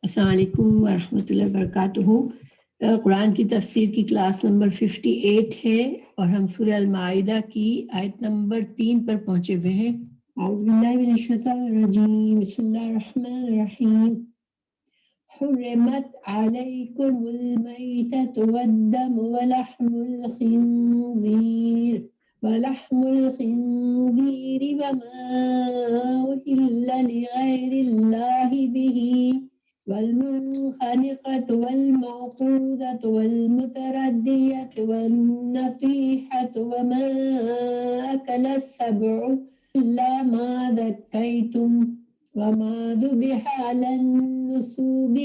السلام علیکم ورحمۃ اللہ وبرکاتہ۔ قرآن کی تفسیر کی کلاس نمبر 58 ہے اور ہم سورہ المائدہ کی آیت نمبر 3 پر پہنچے ہوئے ہیں۔ اعوذ باللہ من الشیطان الرجیم، بسم اللہ الرحمن الرحیم۔ حرمت علیکم المیتۃ والدم ولحم الخنزیر وما أهل لغیر اللہ به والمنخنقة والموقوذة والمتردية والنطيحة وما أكل السبع إلا ما ذكيتم وما ذبح على النصب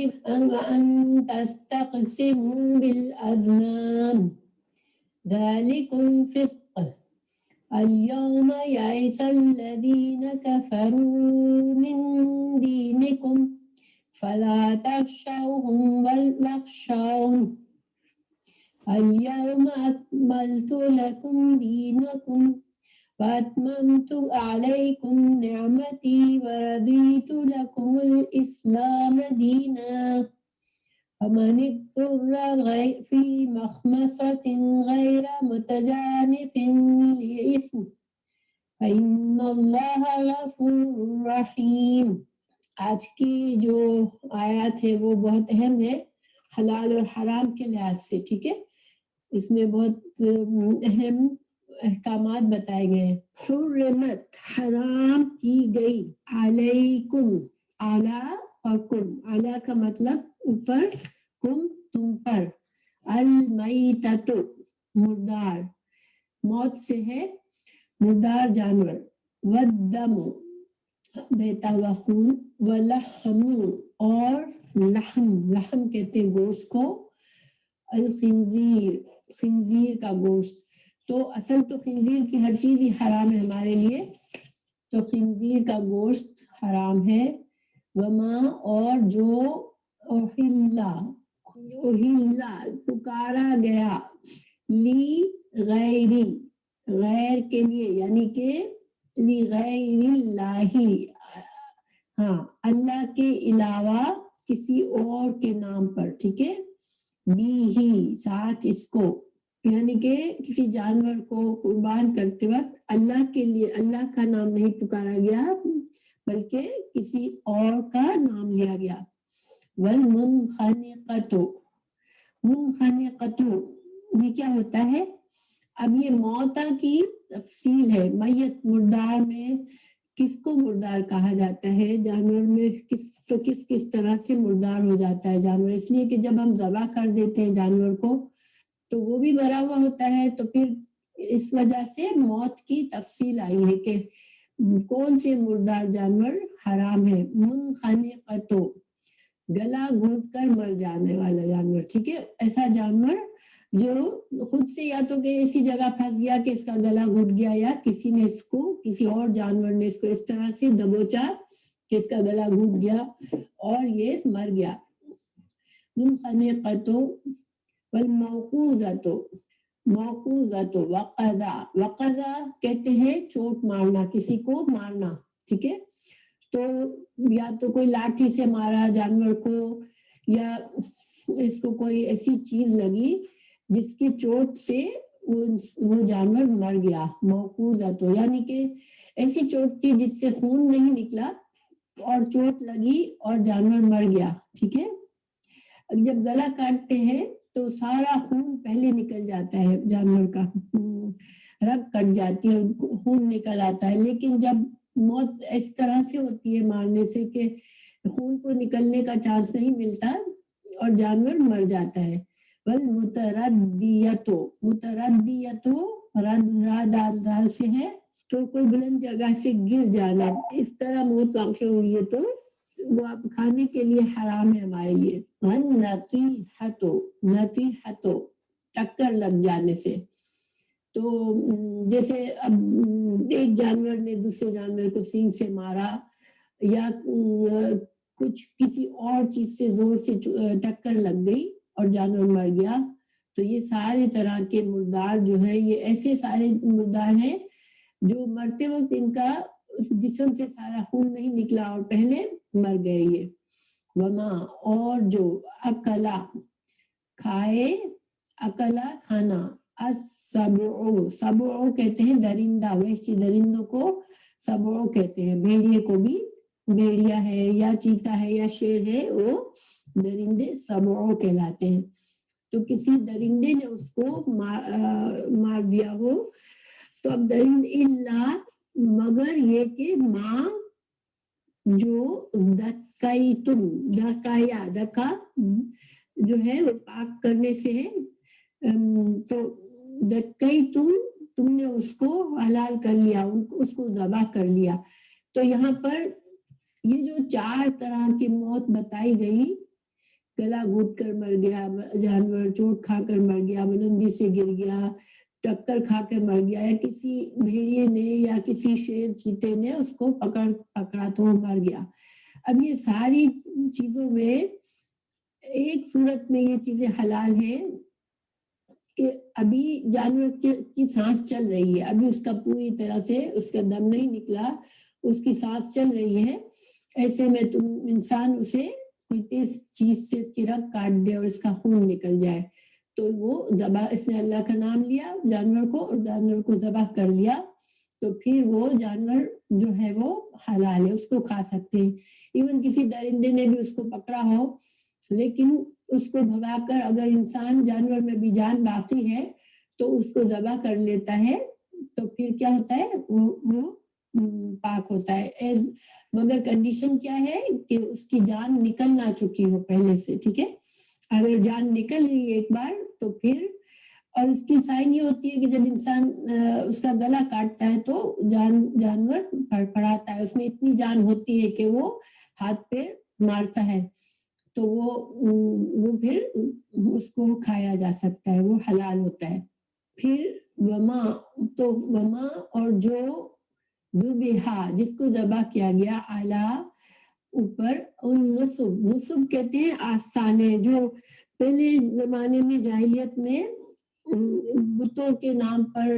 وأن تستقسموا بالأزلام ذلكم فسق اليوم يئس الذين كفروا من دينكم فلا تخشوهم واخشون اليوم أكملت لكم دينكم وأتممت عليكم نعمتي ورضيت لكم الإسلام دينا فمن اضطر في مخمصة غير متجانف لإثم فإن الله غفور رحيم۔ آج کی جو آیات ہے وہ بہت اہم ہے حلال اور حرام کے لحاظ سے، ٹھیک ہے؟ اس میں بہت اہم احکامات بتائے گئے ہیں۔ حرمت حرام کی گئی، علیکم اعلی اور کم، اعلی کا مطلب اوپر، کم تم پر، المیتۃ مردار، موت سے ہے مردار جانور، والدم بہتا ہوا خون، ولحم اور لحم کہتے ہیں گوشت کو، الخنزیر خنزیر کا گوشت، تو اصل تو خنزیر کی ہر چیز ہی حرام ہے ہمارے لیے، تو خنزیر کا گوشت حرام ہے، وما اور جو اوہلا پکارا گیا، لی غیری غیر کے لیے، یعنی کہ لی غیر اللہ، ہاں اللہ کے علاوہ کسی اور کے نام پر، ٹھیک ہے، بھی ہی ساتھ اس کو، یعنی کہ کسی جانور کو قربان کرتے وقت اللہ کے لیے اللہ کا نام نہیں پکارا گیا بلکہ کسی اور کا نام لیا گیا۔ والمنخنقۃ یہ کیا ہوتا ہے؟ اب یہ موتا کی تفصیل ہے، میت مردار میں کس کو مردار کہا جاتا ہے، جانور میں کس طرح سے مردار ہو جاتا ہے جانور، اس لیے کہ جب ہم ذبح کر دیتے ہیں جانور کو تو وہ بھی مرا ہوا ہوتا ہے، تو پھر اس وجہ سے موت کی تفصیل آئی ہے کہ کون سے مردار جانور حرام ہے۔ منخنقۃ گلا گھونٹ کر مر جانے والا جانور، ٹھیک ہے، ایسا جانور جو خود سے یا تو کہ ایسی جگہ پھنس گیا کہ اس کا گلا گھٹ گیا، یا کسی نے اس کو، کسی اور جانور نے اس کو اس طرح سے دبوچا کہ اس کا گلا گھٹ گیا اور یہ مر گیا۔ منخنقۃ والموقوذۃ وقذا کہتے ہیں چوٹ مارنا، کسی کو مارنا، ٹھیک ہے، تو یا تو کوئی لاٹھی سے مارا جانور کو، یا اس کو کوئی ایسی چیز لگی جس کی چوٹ سے وہ جانور مر گیا۔ موقوذۃ یعنی کہ ایسی چوٹ کی جس سے خون نہیں نکلا اور چوٹ لگی اور جانور مر گیا، ٹھیک ہے۔ جب گلا کاٹتے ہیں تو سارا خون پہلے نکل جاتا ہے، جانور کا رگ کٹ جاتی ہے، خون نکل آتا ہے، لیکن جب موت اس طرح سے ہوتی ہے مارنے سے کہ خون کو نکلنے کا چانس نہیں ملتا اور جانور مر جاتا ہے۔ والمتردیۃ رد سے ہے تو کوئی بلند جگہ سے گر جانا، اس طرح موت واقع ہوئی ہے تو وہ آپ کھانے کے لیے حرام ہے ہمارے لیے۔ نطیحۃ ٹکر لگ جانے سے، تو جیسے اب ایک جانور نے دوسرے جانور کو سینگ سے مارا، یا کسی اور چیز سے زور سے ٹکر لگ گئی اور جانور مر گیا، تو یہ سارے طرح کے مردار جو ہے یہ ایسے سارے مردار ہیں جو مرتے وقت ان کا جسم سے سارا خون نہیں نکلا اور پہلے مر گئے یہ۔ وما اور جو اکلا کھائے، اکلا کھانا، السبع سبع کہتے ہیں درندہ، وحشی درندوں کو سبع کہتے ہیں، بھیڑیے کو بھی بھیڑیا ہے یا چیتا ہے یا شیر ہے وہ درندے سبع کہلاتے ہیں۔ تو کسی درندے نے اس کو مار دیا ہو تو اب درند الا مگر یہ کہ ماں جو دکیتم دکایا دکا جو ہے وہ پاک کرنے سے ہے، تو دکیتم تم نے اس کو حلال کر لیا، اس کو ذبح کر لیا۔ تو یہاں پر یہ جو 4 طرح کی موت بتائی گئی، گلا گھوٹ کر مر گیا جانور، چوٹ کھا کر مر گیا، بلندی سے گر گیا، ٹکر کھا کے مر گیا، یا کسی بھیڑیے نے یا کسی شیر چیتے نے اس کو پکڑا تو وہ مر گیا۔ اب یہ ساری چیزوں میں ایک صورت میں یہ چیزیں حلال ہیں کہ ابھی جانور کی سانس چل رہی ہے، ابھی اس کا پوری طرح سے اس کا دم نہیں نکلا، اس کی سانس چل رہی ہے، ایسے میں تم انسان اسے کوئی تیز چیز سے اس کی رگ کاٹ دے اور اس کا خون نکل جائے تو وہ ذبح، اس نے اللہ کا نام لیا جانور کو اور جانور کو ذبح کر لیا تو پھر وہ جانور جو ہے وہ حلال ہے، اس کو کھا سکتے ہیں۔ ایون کسی درندے نے بھی اس کو پکڑا ہو لیکن اس کو بھگا کر اگر انسان جانور میں بھی جان باقی ہے تو اس کو ذبح کر لیتا ہے تو پھر کیا ہوتا ہے وہ پاک ہوتا ہے، مگر کنڈیشن کیا ہے کہ اس کی جان نکل نہ چکی ہو پہلے سے، ٹھیک ہے؟ اگر جان نکل گئی ایک بار تو پھر، اور اس کی سائن یہ ہوتی ہے کہ جب انسان اس کا گلا کاٹتا ہے تو جانور پڑپڑاتا ہے، اس میں اتنی جان ہوتی ہے کہ وہ ہاتھ پہ مارتا ہے تو وہ پھر اس کو کھایا جا سکتا ہے، وہ حلال ہوتا ہے۔ پھر وما تو وما اور جو ذبیحہ جس کو ذبح کیا گیا اعلیٰ اوپر، ان نصب کہتے ہیں آستانے، جو پہلے زمانے میں جاہلیت میں بتوں کے نام پر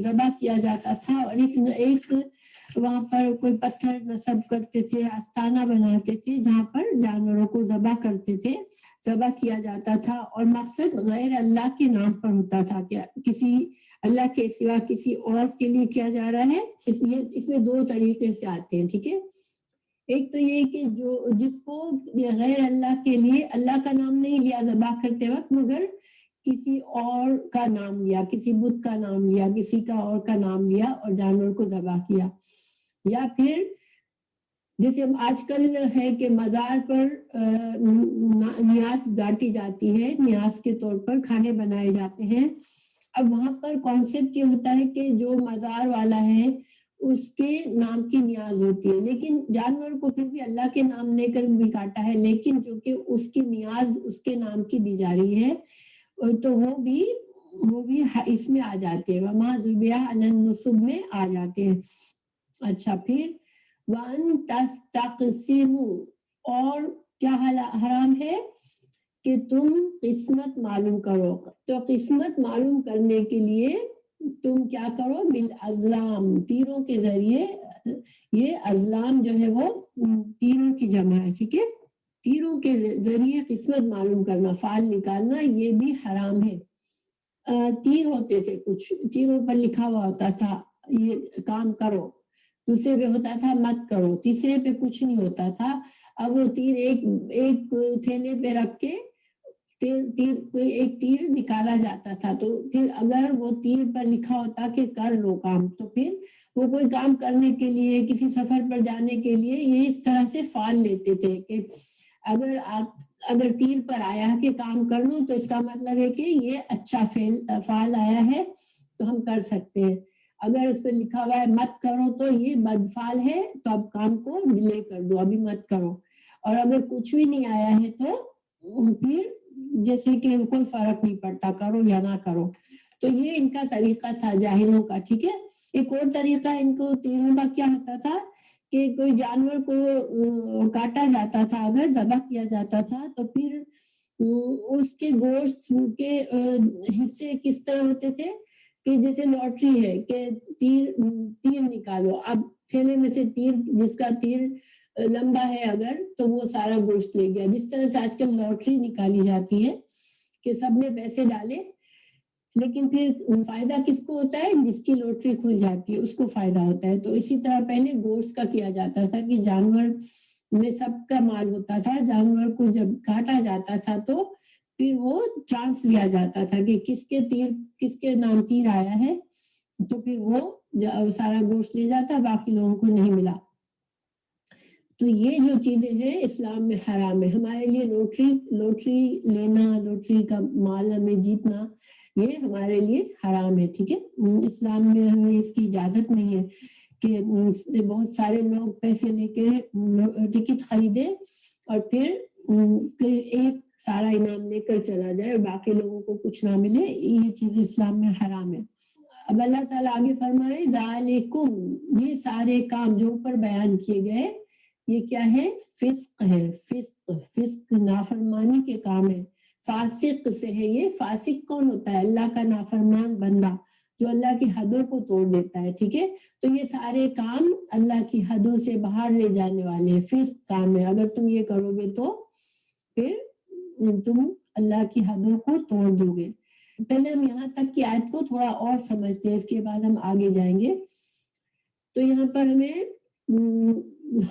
ذبح کیا جاتا تھا اور ایک وہاں پر کوئی پتھر نصب کرتے تھے، آستانہ بناتے تھے جہاں پر جانوروں کو ذبح کرتے تھے، ذبح کیا جاتا تھا اور مقصد غیر اللہ کے نام پر ہوتا تھا کہ کسی اللہ کے سوا کسی اور کے لیے کیا جا رہا ہے۔ اس میں 2 طریقے سے آتے ہیں، ٹھیک ہے؟ ایک تو یہ کہ جو جس کو غیر اللہ کے لیے اللہ کا نام نہیں لیا ذبح کرتے وقت مگر کسی اور کا نام لیا، کسی بت کا نام لیا، کسی کا اور کا نام لیا اور جانور کو ذبح کیا، یا پھر جیسے آج کل ہے کہ مزار پر نیاز گاٹی جاتی ہے، نیاز کے طور پر کھانے بنائے جاتے ہیں۔ اب وہاں پر کانسیپٹ یہ ہوتا ہے کہ جو مزار والا ہے اس کے نام کی نیاز ہوتی ہے، لیکن جانور کو پھر بھی اللہ کے نام لے کر بھی کاٹا ہے، لیکن چونکہ اس کی نیاز اس کے نام کی دی جا رہی ہے تو وہ بھی اس میں آ جاتے ہیں، وما ذبیحہ علی النصب میں آ جاتے ہیں۔ اچھا، پھر وَأَن تَسْتَقْسِمُوا اور کیا حرام ہے کہ تم قسمت معلوم کرو، تو قسمت معلوم کرنے کے لیے تم کیا کرو، بالازلام تیروں کے ذریعے، یہ ازلام جو ہے وہ تیروں کی جمع ہے، ٹھیک ہے؟ تیروں کے ذریعے قسمت معلوم کرنا، فال نکالنا، یہ بھی حرام ہے۔ تیر ہوتے تھے، کچھ تیروں پر لکھا ہوا ہوتا تھا یہ کام کرو، دوسرے پہ ہوتا تھا مت کرو، تیسرے پہ کچھ نہیں ہوتا تھا۔ اب وہ تیر ایک تھیلے پہ رکھ کے ایک تیر نکالا جاتا تھا تو پھر اگر وہ تیر پر لکھا ہوتا کہ کر لو کام تو پھر وہ کوئی کام کرنے کے لیے، کسی سفر پر جانے کے لیے یہ اس طرح سے فال لیتے تھے کہ اگر تیر پر آیا کہ کام کر لو تو اس کا مطلب ہے کہ یہ اچھا فال آیا ہے تو ہم کر سکتے ہیں، اگر اس پہ لکھا ہوا ہے مت کرو تو یہ بدفال ہے تو اب کام کو ڈیلے کر دو، ابھی مت کرو، اور اگر کچھ بھی نہیں آیا ہے تو پھر جیسے کہ کوئی فرق نہیں پڑتا کرو یا نہ کرو۔ تو یہ ان کا طریقہ تھا جاہلوں کا، ٹھیک ہے؟ ایک اور طریقہ ان کو تیروں کا کیا ہوتا تھا کہ کوئی جانور کو کاٹا جاتا تھا، اگر ذبح کیا جاتا تھا تو پھر اس کے گوشت کے حصے کس طرح ہوتے تھے کہ جیسے لاٹری ہے کہ تیر نکالو، اب تھیلے میں سے تیر جس کا تیر لمبا ہے اگر تو وہ سارا گوشت لے گیا. جس طرح سے آج کل لاٹری نکالی جاتی ہے کہ سب نے پیسے ڈالے لیکن پھر فائدہ کس کو ہوتا ہے؟ جس کی لاٹری کھل جاتی ہے اس کو فائدہ ہوتا ہے. تو اسی طرح پہلے گوشت کا کیا جاتا تھا کہ جانور میں سب کا مال ہوتا تھا. جانور کو جب کاٹا جاتا تھا تو پھر وہ چانس لیا جاتا تھا کہ کس کے نام تیر آیا ہے, تو پھر وہ سارا گوشت لے جاتا, باقی لوگوں کو نہیں ملا. تو یہ جو چیزیں ہیں اسلام میں حرام ہے. ہمارے لیے لوٹری لینا, لوٹری کا مال ہمیں جیتنا, یہ ہمارے لیے حرام ہے. ٹھیک ہے, اسلام میں ہمیں اس کی اجازت نہیں ہے کہ بہت سارے لوگ پیسے لے کے ٹکٹ خریدے اور پھر ایک سارا انعام لے کر چلا جائے اور باقی لوگوں کو کچھ نہ ملے. یہ چیز اسلام میں حرام ہے. اب اللہ تعالیٰ آگے فرمائے ذالکم, یہ سارے کام جو اوپر بیان کیے گئے یہ کیا ہے؟ فسق ہے. فسق نافرمانی کے کام ہے. فاسق سے ہے. یہ فاسق کون ہوتا ہے؟ اللہ کا نافرمان بندہ جو اللہ کی حدوں کو توڑ دیتا ہے. ٹھیک ہے, تو یہ سارے کام اللہ کی حدوں سے باہر لے جانے والے ہیں. فسق کام ہے. اگر تم یہ کرو گے تو پھر تم اللہ کی حدوں کو توڑ دو گے. پہلے ہم یہاں تک کی آیت کو تھوڑا اور سمجھتے ہیں, اس کے بعد ہم آگے جائیں گے. تو یہاں پر ہمیں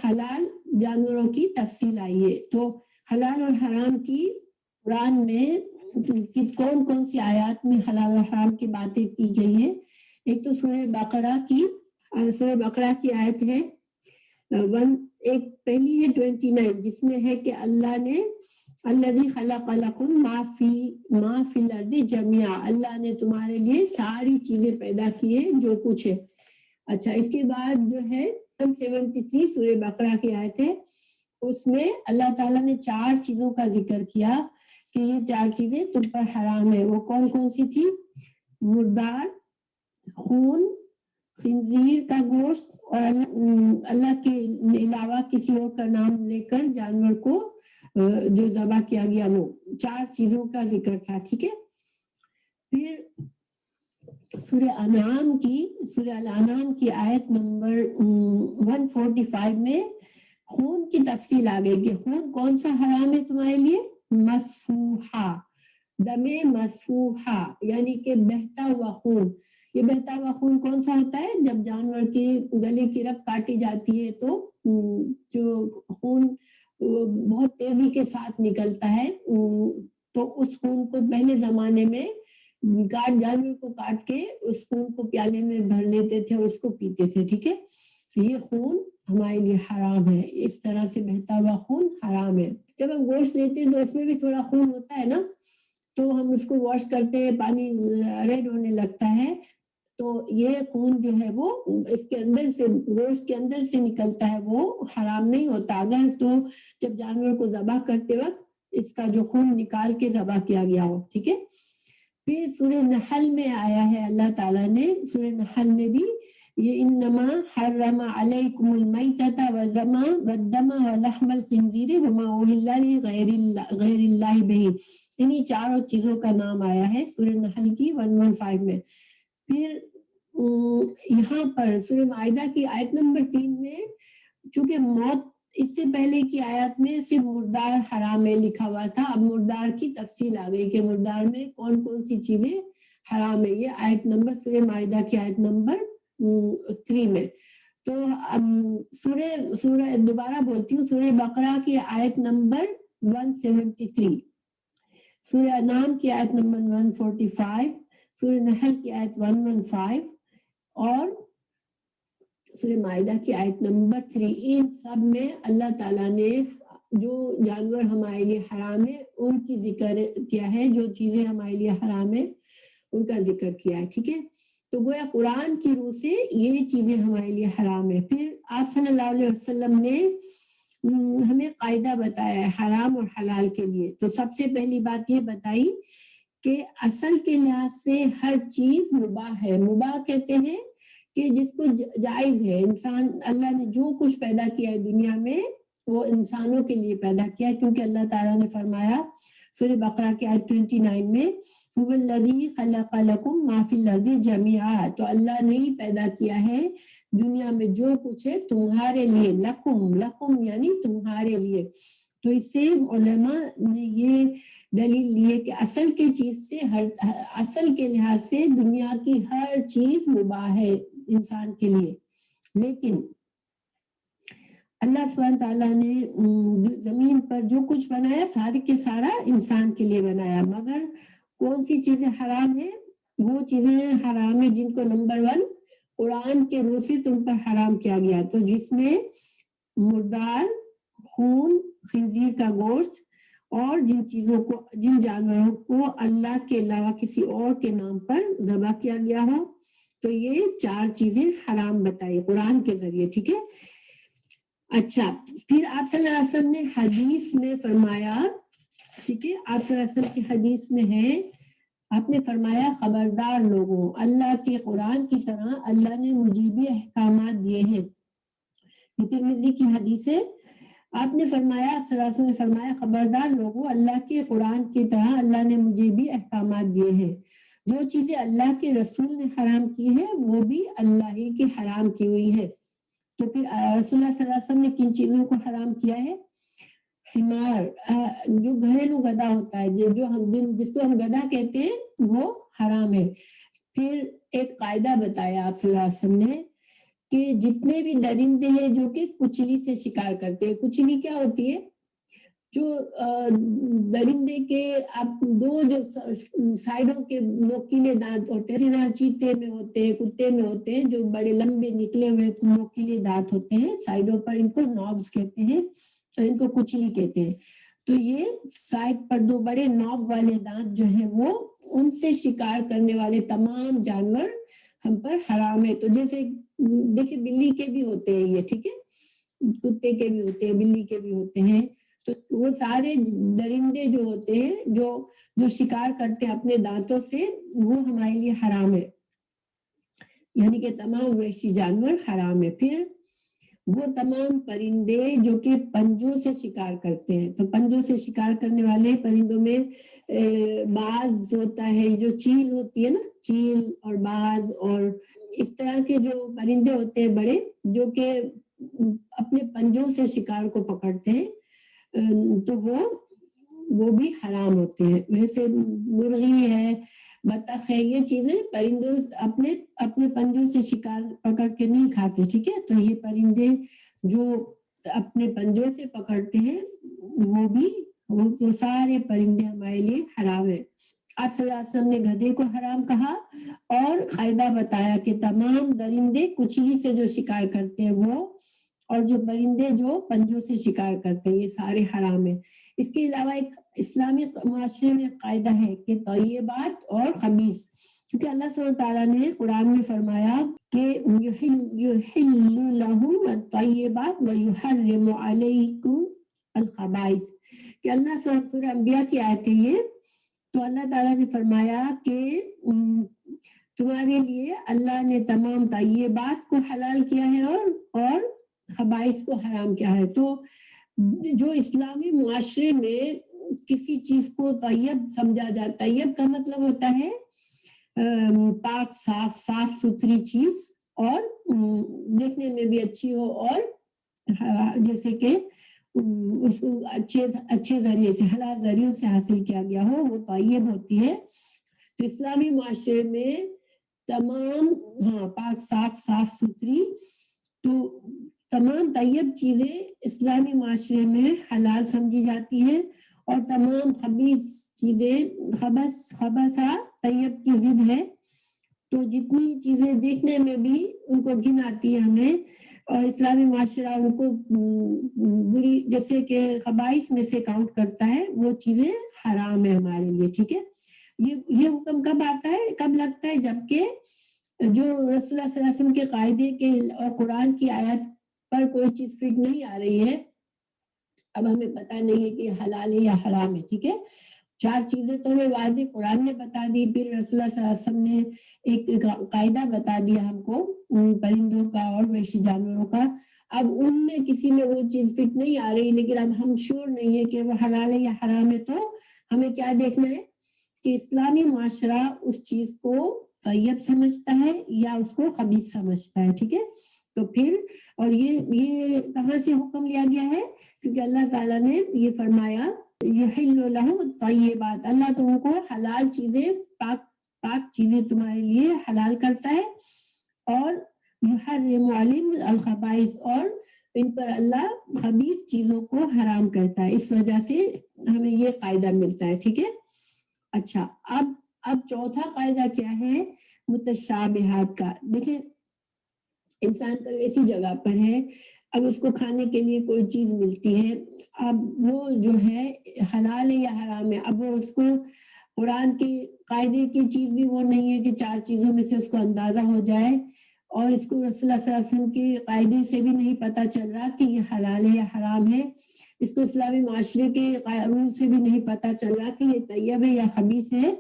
حلال جانوروں کی تفصیل آئی ہے. تو حلال اور حرام کی قرآن میں کون کون سی آیات میں حلال اور حرام کی باتیں کی گئی ہیں. ایک تو سورہ بقرہ کی آیت ہے ایک پہلی ہے 29, جس میں ہے کہ اللہ نے الذی خلق لکم ما فی الارض جميعا, اللہ نے تمہارے لیے ساری چیزیں پیدا کی ہیں جو کچھ ہے. اچھا, اس کے بعد جو ہے 173 سورہ بقرہ کی آیت ہے, اس میں اللہ تعالیٰ نے 4 چیزوں کا ذکر کیا کہ یہ 4 چیزیں تم پر حرام ہے. وہ کون کون سی تھی؟ مردار, خون, خنزیر کا گوشت اور اللہ کے علاوہ کسی اور کا نام لے کر جانور کو جو ذبح کیا گیا, وہ 4 چیزوں کا ذکر تھا. ٹھیک ہے, پھر سورہ الانعام کی آیت نمبر 145 میں خون کی تفصیل آ گئی کہ خون کون سا حرام ہے تمہارے لیے؟ مسفوحہ, دم مسفوحہ یعنی کہ بہتا ہوا خون. یہ بہتا ہوا خون کون سا ہوتا ہے؟ جب جانور کی گلے کی رگ کاٹی جاتی ہے تو جو خون بہت تیزی کے ساتھ نکلتا ہے, تو اس خون کو پہلے زمانے میں جانور کو کاٹ کے اس خون کو پیالے میں بھر لیتے تھے اور اس کو پیتے تھے. ٹھیک ہے, یہ خون ہمارے لیے حرام ہے. اس طرح سے بہتا ہوا خون حرام ہے. جب ہم گوشت لیتے ہیں تو اس میں بھی تھوڑا خون ہوتا ہے نا, تو ہم اس کو واش کرتے ہیں, پانی ریڈ ہونے لگتا ہے, تو یہ خون جو ہے وہ اس کے اندر سے گوشت کے اندر سے نکلتا ہے, وہ حرام نہیں ہوتا اگر تو جب جانور کو ذبح کرتے وقت اس کا جو خون نکال کے ذبح کیا گیا ہو. ٹھیک ہے, پھر سورہ نحل میں آیا ہے اللہ تعالیٰ نے, سورہ نحل میں بھی یہ انما حرم علیکم المیتۃ والدم ولحم الخنزیر وما اہل لغیر اللہ بہ, انہی 4 چیزوں کا نام آیا ہے سورہ نحل کی 115 میں. پھر یہاں پر سورہ مائدہ کی آیت نمبر 3 میں چونکہ موت اس سے پہلے کی آیات میں صرف مردار حرام ہے لکھا ہوا تھا, اب مردار کی تفصیل آ گئی کہ مردار میں کون کون سی چیزیں حرام ہے. یہ آیت نمبر سورہ مائدہ کی آیت نمبر 3 میں. تو سورہ دوبارہ بولتی ہوں, سورہ بقرہ کی آیت نمبر 173, سورہ انعام کی آیت نمبر 145, سورہ نحل کی آیت 115 اور سورہ مائدہ کی آیت نمبر 3. ان سب میں اللہ تعالیٰ نے جو جانور ہمارے لیے حرام ہے ان کی ذکر کیا ہے, جو چیزیں ہمارے لیے حرام ہے ان کا ذکر کیا ہے. ٹھیک ہے, تو گویا قرآن کی روح سے یہ چیزیں ہمارے لیے حرام ہے. پھر آپ صلی اللہ علیہ وسلم نے ہمیں قاعدہ بتایا ہے حرام اور حلال کے لیے. تو سب سے پہلی بات یہ بتائی کہ اصل کے لحاظ سے ہر چیز مباح ہے. مباح کہتے ہیں کہ جس کو جائز ہے. انسان, اللہ نے جو کچھ پیدا کیا ہے دنیا میں وہ انسانوں کے لیے پیدا کیا ہے, کیونکہ اللہ تعالیٰ نے فرمایا سورہ بقرہ کے آیت 29 میں هو الذی خلق لکم ما فی الارض جمیعا، تو اللہ نے ہی پیدا کیا ہے دنیا میں جو کچھ ہے تمہارے لیے، لکم لکم یعنی تمہارے لیے۔ تو اس سے علماء نے یہ دلیل لی ہے کہ اصل کی چیز سے اصل کے لحاظ سے دنیا کی ہر چیز مباح ہے انسان کے لیے، لیکن اللہ سبحانہ تعالیٰ نے زمین پر جو کچھ بنایا سارے کے سارا انسان کے لیے بنایا، مگر کون سی چیزیں حرام ہیں؟ وہ چیزیں حرام ہیں جن کو نمبر 1 قرآن کے روح سے تم پر حرام کیا گیا، تو جس میں مردار، خون، خنزیر کا گوشت اور جن جانوروں کو اللہ کے علاوہ کسی اور کے نام پر ذبح کیا گیا ہو، تو یہ 4 چیزیں حرام بتائی قرآن کے ذریعے، ٹھیک ہے۔ اچھا، پھر آپ صلی اللہ علیہ وسلم نے حدیث میں فرمایا، ٹھیک ہے، آپ صلی اللہ علیہ وسلم کی حدیث میں ہے، آپ نے فرمایا خبردار لوگوں، اللہ کے قرآن کی طرح اللہ نے مجھے بھی احکامات دیے ہیں۔ یہ ترمذی کی حدیث ہے، آپ نے فرمایا، صلی اللہ علیہ وسلم نے فرمایا خبردار لوگوں، اللہ کے قرآن کی طرح اللہ نے مجھے بھی احکامات دیے ہیں، جو چیزیں اللہ کے رسول نے حرام کی ہے وہ بھی اللہ ہی کی حرام کی ہوئی ہے۔ تو پھر رسول اللہ صلی اللہ علیہ وسلم نے کن چیزوں کو حرام کیا ہے؟ حمار، جو گھریلو گدھا ہوتا ہے، جس کو ہم گدھا کہتے ہیں، وہ حرام ہے۔ پھر ایک قاعدہ بتایا آپ صلی اللہ علیہ وسلم نے کہ جتنے بھی درندے ہیں جو کہ کچلی سے شکار کرتے ہیں، کچلی کیا ہوتی ہے؟ جو درندے کے آپ دو جو سائڈوں کے نوکیلے دانت ہوتے ہیں، چیتے میں ہوتے ہیں، کتے میں ہوتے ہیں، جو بڑے لمبے نکلے ہوئے نوکیلے دانت ہوتے ہیں سائڈوں پر، ان کو نوبز کہتے ہیں اور ان کو کچلی کہتے ہیں۔ تو یہ سائڈ پر 2 بڑے نوب والے دانت جو ہیں وہ ان سے شکار کرنے والے تمام جانور ہم پر حرام ہے۔ تو جیسے دیکھیں بلی کے بھی ہوتے ہیں یہ، ٹھیک ہے، کتے کے بھی ہوتے ہیں، بلی کے بھی ہوتے ہیں، تو وہ سارے درندے جو ہوتے ہیں جو شکار کرتے ہیں اپنے دانتوں سے، وہ ہمارے لیے حرام ہے، یعنی کہ تمام وحشی جانور حرام ہے۔ پھر وہ تمام پرندے جو کہ پنجوں سے شکار کرتے ہیں، تو پنجوں سے شکار کرنے والے پرندوں میں باز ہوتا ہے، جو چیل ہوتی ہے نا، چیل اور باز اور اس طرح کے جو پرندے ہوتے ہیں بڑے، جو کہ اپنے پنجوں سے شکار کو پکڑتے ہیں، تو وہ بھی حرام ہوتے ہیں۔ ویسے مرغی ہے، بطخ ہے، یہ چیزیں پرندوں اپنے پنجوں سے شکار پکڑ کے نہیں کھاتے، ٹھیک ہے، تو یہ پرندے جو اپنے پنجوں سے پکڑتے ہیں وہ سارے پرندے ہمارے لیے حرام ہیں۔ آپ صلی اللہ علیہ وسلم نے گدھے کو حرام کہا اور قاعدہ بتایا کہ تمام درندے کچلی سے جو شکار کرتے ہیں وہ، اور جو پرندے جو پنجوں سے شکار کرتے ہیں، یہ سارے حرام ہیں۔ اس کے علاوہ ایک اسلامی معاشرے میں قاعدہ ہے کہ طیبات اور خبیث، کیونکہ اللہ سبحانہ تعالیٰ نے قرآن میں فرمایا کہ یحل لہم الطیبات ویحرم علیکم الخبائث، کہ اللہ سورہ انبیاء کی آیت ہے یہ، تو اللہ تعالیٰ نے فرمایا کہ تمہارے لیے اللہ نے تمام طیبات کو حلال کیا ہے اور خبائث کو حرام کیا ہے۔ تو جو اسلامی معاشرے میں کسی چیز کو طیب سمجھا جاتا، طیب کا مطلب ہوتا ہے پاک، صاف ستھری چیز، اور دیکھنے میں بھی اچھی ہو، اور جیسے کہ اس کو اچھے ذریعے سے، حلال ذریعوں سے حاصل کیا گیا ہو، وہ طیب ہوتی ہے۔ تو اسلامی معاشرے میں تمام پاک، صاف ستھری، تو تمام طیب چیزیں اسلامی معاشرے میں حلال سمجھی جاتی ہیں، اور تمام خبیث چیزیں، خبثہ طیب کی ضد ہے۔ تو جتنی چیزیں دیکھنے میں بھی ان کو گھن آتی ہے ہمیں، اور اسلامی معاشرہ ان کو بری، جیسے کہ خبائث میں سے کاؤنٹ کرتا ہے، وہ چیزیں حرام ہے ہمارے لیے، ٹھیک ہے۔ یہ حکم کب آتا ہے، کب لگتا ہے؟ جبکہ جو رسول اللہ صلی اللہ علیہ وسلم کے قاعدے کے اور قرآن کی آیت پر کوئی چیز فٹ نہیں آ رہی ہے، اب ہمیں پتہ نہیں ہے کہ حلال ہے یا حرام ہے، ٹھیک ہے۔ 4 چیزیں تو ہمیں واضح قرآن نے بتا دی، پھر رسول اللہ صلی اللہ علیہ وسلم نے ایک قاعدہ بتا دیا ہم کو پرندوں کا اور وحشی جانوروں کا۔ اب ان میں کسی میں وہ چیز فٹ نہیں آ رہی، لیکن اب ہم شور نہیں ہے کہ وہ حلال ہے یا حرام ہے، تو ہمیں کیا دیکھنا ہے کہ اسلامی معاشرہ اس چیز کو طیب سمجھتا ہے یا اس کو خبیث سمجھتا ہے. ٹھیک ہے, تو پھر اور یہ کہاں سے حکم لیا گیا ہے؟ کیونکہ اللہ تعالیٰ نے یہ فرمایا یحل لہم الطیبات, اللہ تم کو حلال چیزیں پاک چیزیں تمہارے لیے حلال کرتا ہے, اور یحرم علیہم الخبائث, اور ان پر اللہ خبیث چیزوں کو حرام کرتا ہے. اس وجہ سے ہمیں یہ قاعدہ ملتا ہے. ٹھیک ہے, اچھا اب چوتھا قاعدہ کیا ہے؟ متشابہات کا. دیکھیں انسان تو ایسی جگہ پر ہے, اب اس کو کھانے کے لیے کوئی چیز ملتی ہے, اب وہ جو ہے حلال ہے یا حرام ہے, اب وہ اس کو قرآن کے قاعدے کی چیز بھی وہ نہیں ہے کہ 4 چیزوں میں سے اس کو اندازہ ہو جائے, اور اس کو رسول اللہ صلی اللہ علیہ وسلم کے قاعدے سے بھی نہیں پتہ چل رہا کہ یہ حلال ہے یا حرام ہے, اس کو اسلامی معاشرے کے رول سے بھی نہیں پتہ چل رہا کہ یہ طیب ہے یا خبیث ہے.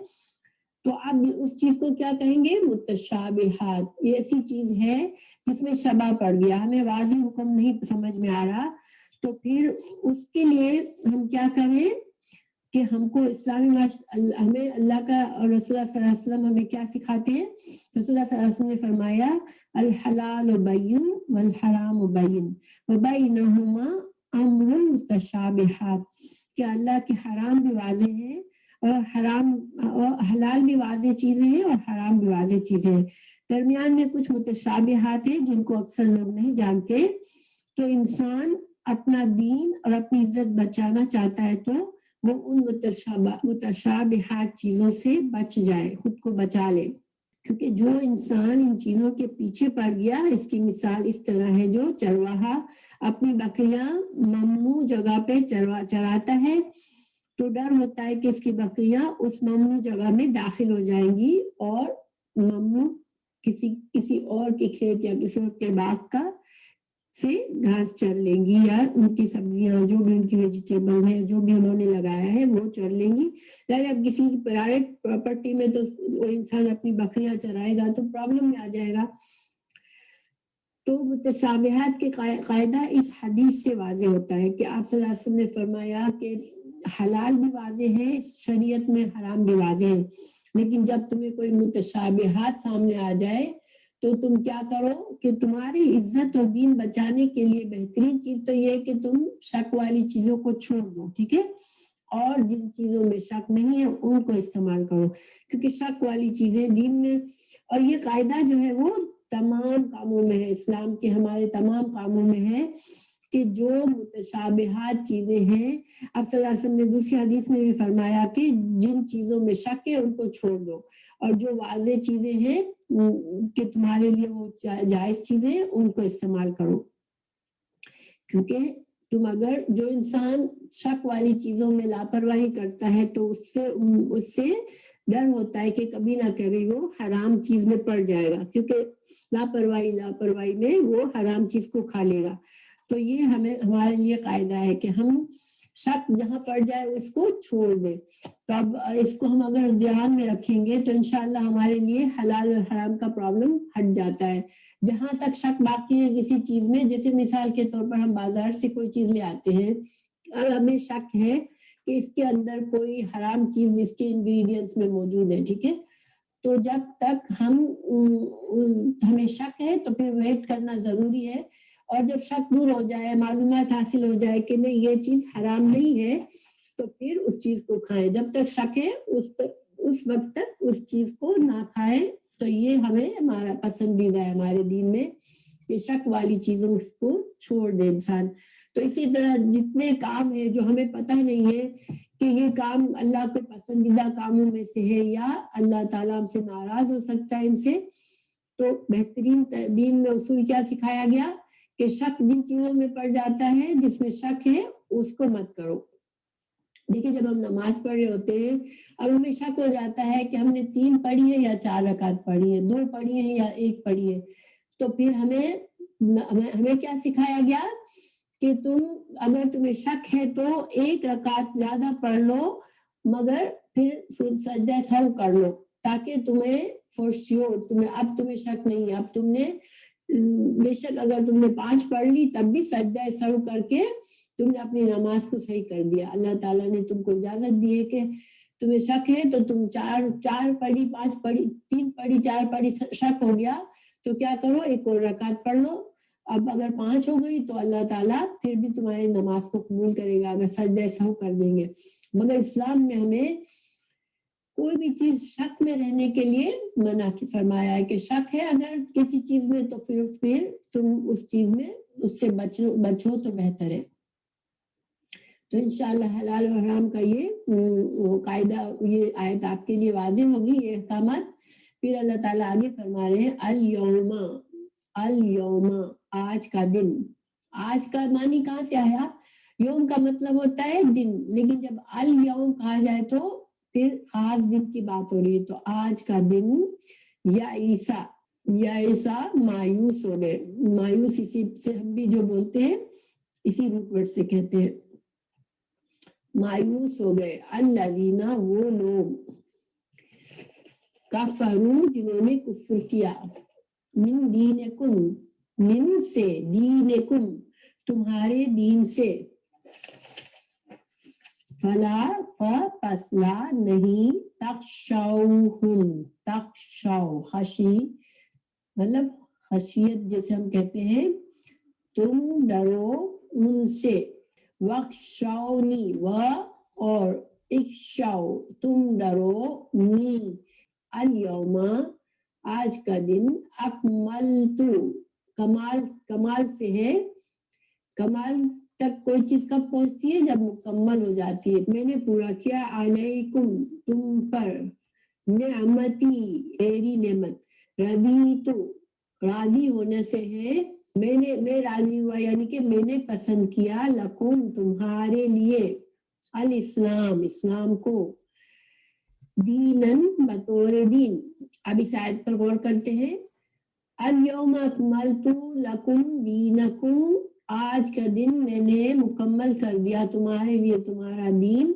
تو اب اس چیز کو کیا کہیں گے؟ متشابہات. یہ ایسی چیز ہے جس میں شبہ پڑ گیا, ہمیں واضح حکم نہیں سمجھ میں آ رہا, تو پھر اس کے لیے ہم کیا کریں کہ ہم کو اسلامی ہمیں اللہ کا اور رسول اللہ صلی اللہ علیہ وسلم ہمیں کیا سکھاتے ہیں؟ رسول اللہ صلی اللہ علیہ وسلم نے فرمایا الحلال بین والحرام بین وبینہما امر متشابہات, کہ اللہ کے حرام بھی واضح ہیں اور حلال بھی واضح چیزیں ہیں اور حرام بھی واضح چیزیں ہیں, درمیان میں کچھ متشابہات ہیں جن کو اکثر لوگ نہیں جانتے. تو انسان اپنا دین اور اپنی عزت بچانا چاہتا ہے تو وہ ان متشابہات چیزوں سے بچ جائے, خود کو بچا لے, کیونکہ جو انسان ان چیزوں کے پیچھے پڑ گیا, اس کی مثال اس طرح ہے جو چرواہا اپنی بکریاں ممنوع جگہ پہ چراتا ہے, تو ڈر ہوتا ہے کہ اس کی بکریاں اس ممنوع جگہ میں داخل ہو جائیں گی اور ممنوع کسی اور کے کھیت یا کسی اور کے باغ کا سے گھاس چر لیں گی, یا ان کی سبزیاں جو بھی ان کی ویجیٹیبلز ہیں جو بھی انہوں نے لگایا ہے وہ چر لیں گی. اب کسی پرائیویٹ پراپرٹی میں تو وہ انسان اپنی بکریاں چرائے گا تو پرابلم میں آ جائے گا. تو متشابہات کے قاعدہ اس حدیث سے واضح ہوتا ہے کہ آپ صلی اللہ علیہ وسلم نے فرمایا کہ حلال بھی واضح ہے شریعت میں, حرام بھی واضح ہے, لیکن جب تمہیں کوئی متشابہات سامنے آ جائے تو تم کیا کرو کہ تمہاری عزت اور دین بچانے کے لیے بہترین چیز تو یہ ہے کہ تم شک والی چیزوں کو چھوڑ دو. ٹھیک ہے, اور جن چیزوں میں شک نہیں ہے ان کو استعمال کرو, کیونکہ شک والی چیزیں دین میں, اور یہ قاعدہ جو ہے وہ تمام کاموں میں ہے, اسلام کے ہمارے تمام کاموں میں ہے کہ جو متشابہات چیزیں ہیں, اب صلی اللہ علیہ وسلم نے دوسری حدیث میں بھی فرمایا کہ جن چیزوں میں شک ہے ان کو چھوڑ دو, اور جو واضح چیزیں ہیں کہ تمہارے لیے وہ جائز چیزیں ان کو استعمال کرو. کیونکہ تم اگر جو انسان شک والی چیزوں میں لاپرواہی کرتا ہے تو اس سے ڈر ہوتا ہے کہ کبھی نہ کبھی وہ حرام چیز میں پڑ جائے گا, کیونکہ لاپرواہی میں وہ حرام چیز کو کھا لے گا. تو یہ ہمارے لیے قاعدہ ہے کہ ہم شک جہاں پڑ جائے اس کو چھوڑ دیں. تو اب اس کو ہم اگر دھیان میں رکھیں گے تو انشاءاللہ ہمارے لیے حلال اور حرام کا پرابلم ہٹ جاتا ہے. جہاں تک شک باقی ہے کسی چیز میں, جیسے مثال کے طور پر ہم بازار سے کوئی چیز لے آتے ہیں اور ہمیں شک ہے کہ اس کے اندر کوئی حرام چیز اس کے انگریڈینٹس میں موجود ہے, ٹھیک ہے, تو جب تک ہمیں شک ہے تو پھر ویٹ کرنا ضروری ہے, اور جب شک دور ہو جائے, معلومات حاصل ہو جائے کہ نہیں یہ چیز حرام نہیں ہے, تو پھر اس چیز کو کھائیں. جب تک شک ہے اس وقت تک اس چیز کو نہ کھائیں. تو یہ ہمارا پسندیدہ ہے ہمارے دین میں کہ شک والی چیزوں کو چھوڑ دے انسان. تو اسی طرح جتنے کام ہیں جو ہمیں پتہ نہیں ہے کہ یہ کام اللہ کے پسندیدہ کاموں میں سے ہے یا اللہ تعالیٰ ہم سے ناراض ہو سکتا ہے ان سے, تو بہترین دین میں اصول کیا سکھایا گیا کہ شک جن چیزوں میں پڑ جاتا ہے, جس میں شک ہے اس کو مت کرو. دیکھیں جب ہم نماز پڑھ رہے ہوتے ہیں, اب ہمیں شک ہو جاتا ہے کہ ہم نے 3 پڑھی ہے یا 4 رکعت پڑھی ہے, 2 پڑھی ہے یا 1 پڑھی ہے, تو پھر ہمیں کیا سکھایا گیا کہ اگر تمہیں شک ہے تو 1 رکعت زیادہ پڑھ لو, مگر پھر سجدہ سہو کر لو, تاکہ تمہیں فور شیور اب تمہیں شک نہیں ہے. اب تم نے بے شک اگر تم نے 5 پڑھ لی تب بھی سجدہ سہو کر کے تم نے اپنی نماز کو صحیح کر دیا، اللہ تعالیٰ نے تم کو اجازت دی ہے کہ تمہیں شک ہے تو تم چار پڑھی، 5 پڑھی، 3 پڑھی، 4 پڑھی، شک ہو گیا تو کیا کرو، ایک اور رکعت پڑھ لو۔ اب اگر 5 ہو گئی تو اللہ تعالیٰ پھر بھی تمہاری نماز کو قبول کرے گا اگر سجدہ سہو کر دیں گے۔ مگر اسلام میں ہمیں کوئی بھی چیز شک میں رہنے کے لیے منع فرمایا ہے کہ شک ہے اگر کسی چیز میں تو پھر تم اس چیز میں اس سے بچو تو بہتر ہے۔ تو انشاءاللہ حلال و حرام کا یہ قاعدہ، یہ آیت آپ کے لیے واضح ہوگی، یہ احکامات۔ پھر اللہ تعالیٰ آگے فرما رہے ہیں الیوم، الیوم آج کا دن۔ آج کا معنی کہاں سے آیا؟ یوم کا مطلب ہوتا ہے دن، لیکن جب الیوم کہا جائے تو پھر خاص دن کی بات ہو رہی ہے۔ تو آج کا دن یا عیسیٰ، یا عیسیٰ مایوس ہو گئے، مایوس اسی سے ہم بھی جو بولتے ہیں اسی روٹ ورڈ سے کہتے ہیں، مایوس ہو گئے۔ الذین، وہ لوگ، کفروا، جنہوں نے کفر کیا، من دینکم، من سے، دینکم، تمہارے دین سے، فلا، پس لا نہیں، تخشوہم، تخشو، خشی مطلب خشیت جیسے ہم کہتے ہیں، تم ڈرو ان سے، وخشونی، و اور اخشو، تم ڈرو نی، الیوم آج کا دن، اکملت، کمال سے ہے، کمال تک کوئی چیز کب پہنچتی ہے؟ جب مکمل ہو جاتی ہے۔ میں نے پورا کیا، علیکم، تم پر، نعمتی، میری نعمت، رضیت، راضی ہونے سے ہے، میں راضی ہوا یعنی کہ میں نے پسند کیا، لکم، تمہارے لیے، الاسلام، اسلام کو، دینن، بطور دین۔ اب اس آیت پر غور کرتے ہیں، الیوم اکملت لکم دینکم، آج کا دن میں نے مکمل کر دیا تمہارے لیے تمہارا دین،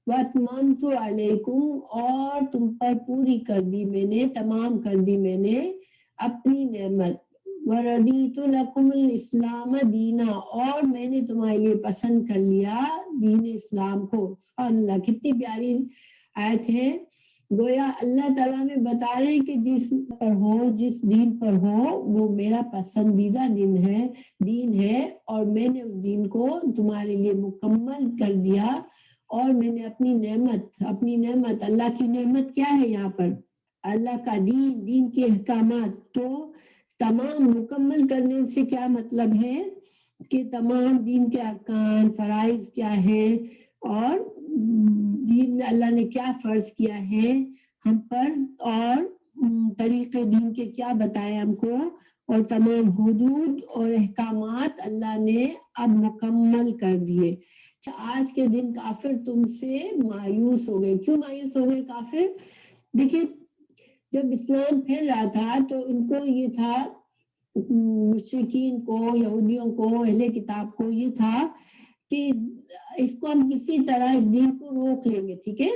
واتممت علیکم، اور تم پر پوری کر دی میں نے، تمام کر دی میں نے اپنی نعمت، وردیت لکم الاسلام دینا، اور میں نے تمہارے لیے پسند کر لیا دین اسلام کو۔ سبحان اللہ، کتنی پیاری آیت ہے۔ گویا اللہ تعالیٰ میں بتا رہے ہیں کہ جس پر ہو، جس دین پر ہو، وہ میرا پسندیدہ دین ہے، اور میں نے اس دین کو تمہارے لیے مکمل کر دیا، اور میں نے اپنی نعمت، اللہ کی نعمت کیا ہے یہاں پر؟ اللہ کا دین کے احکامات، تو تمام مکمل کرنے سے کیا مطلب ہے کہ تمام دین کے ارکان، فرائض کیا ہے، اور دین میں اللہ نے کیا فرض کیا ہے ہم پر، اور طریقے دین کے کیا بتائے ہم کو، اور تمام حدود اور احکامات اللہ نے اب مکمل کر دیے۔ آج کے دن کافر تم سے مایوس ہو گئے۔ کیوں مایوس ہو گئے کافر؟ دیکھیں، جب اسلام پھیل رہا تھا تو ان کو یہ تھا، مشرکین کو، یہودیوں کو، اہل کتاب کو یہ تھا کہ اس کو ہم کسی طرح اس دین کو روک لیں گے، ٹھیک ہے۔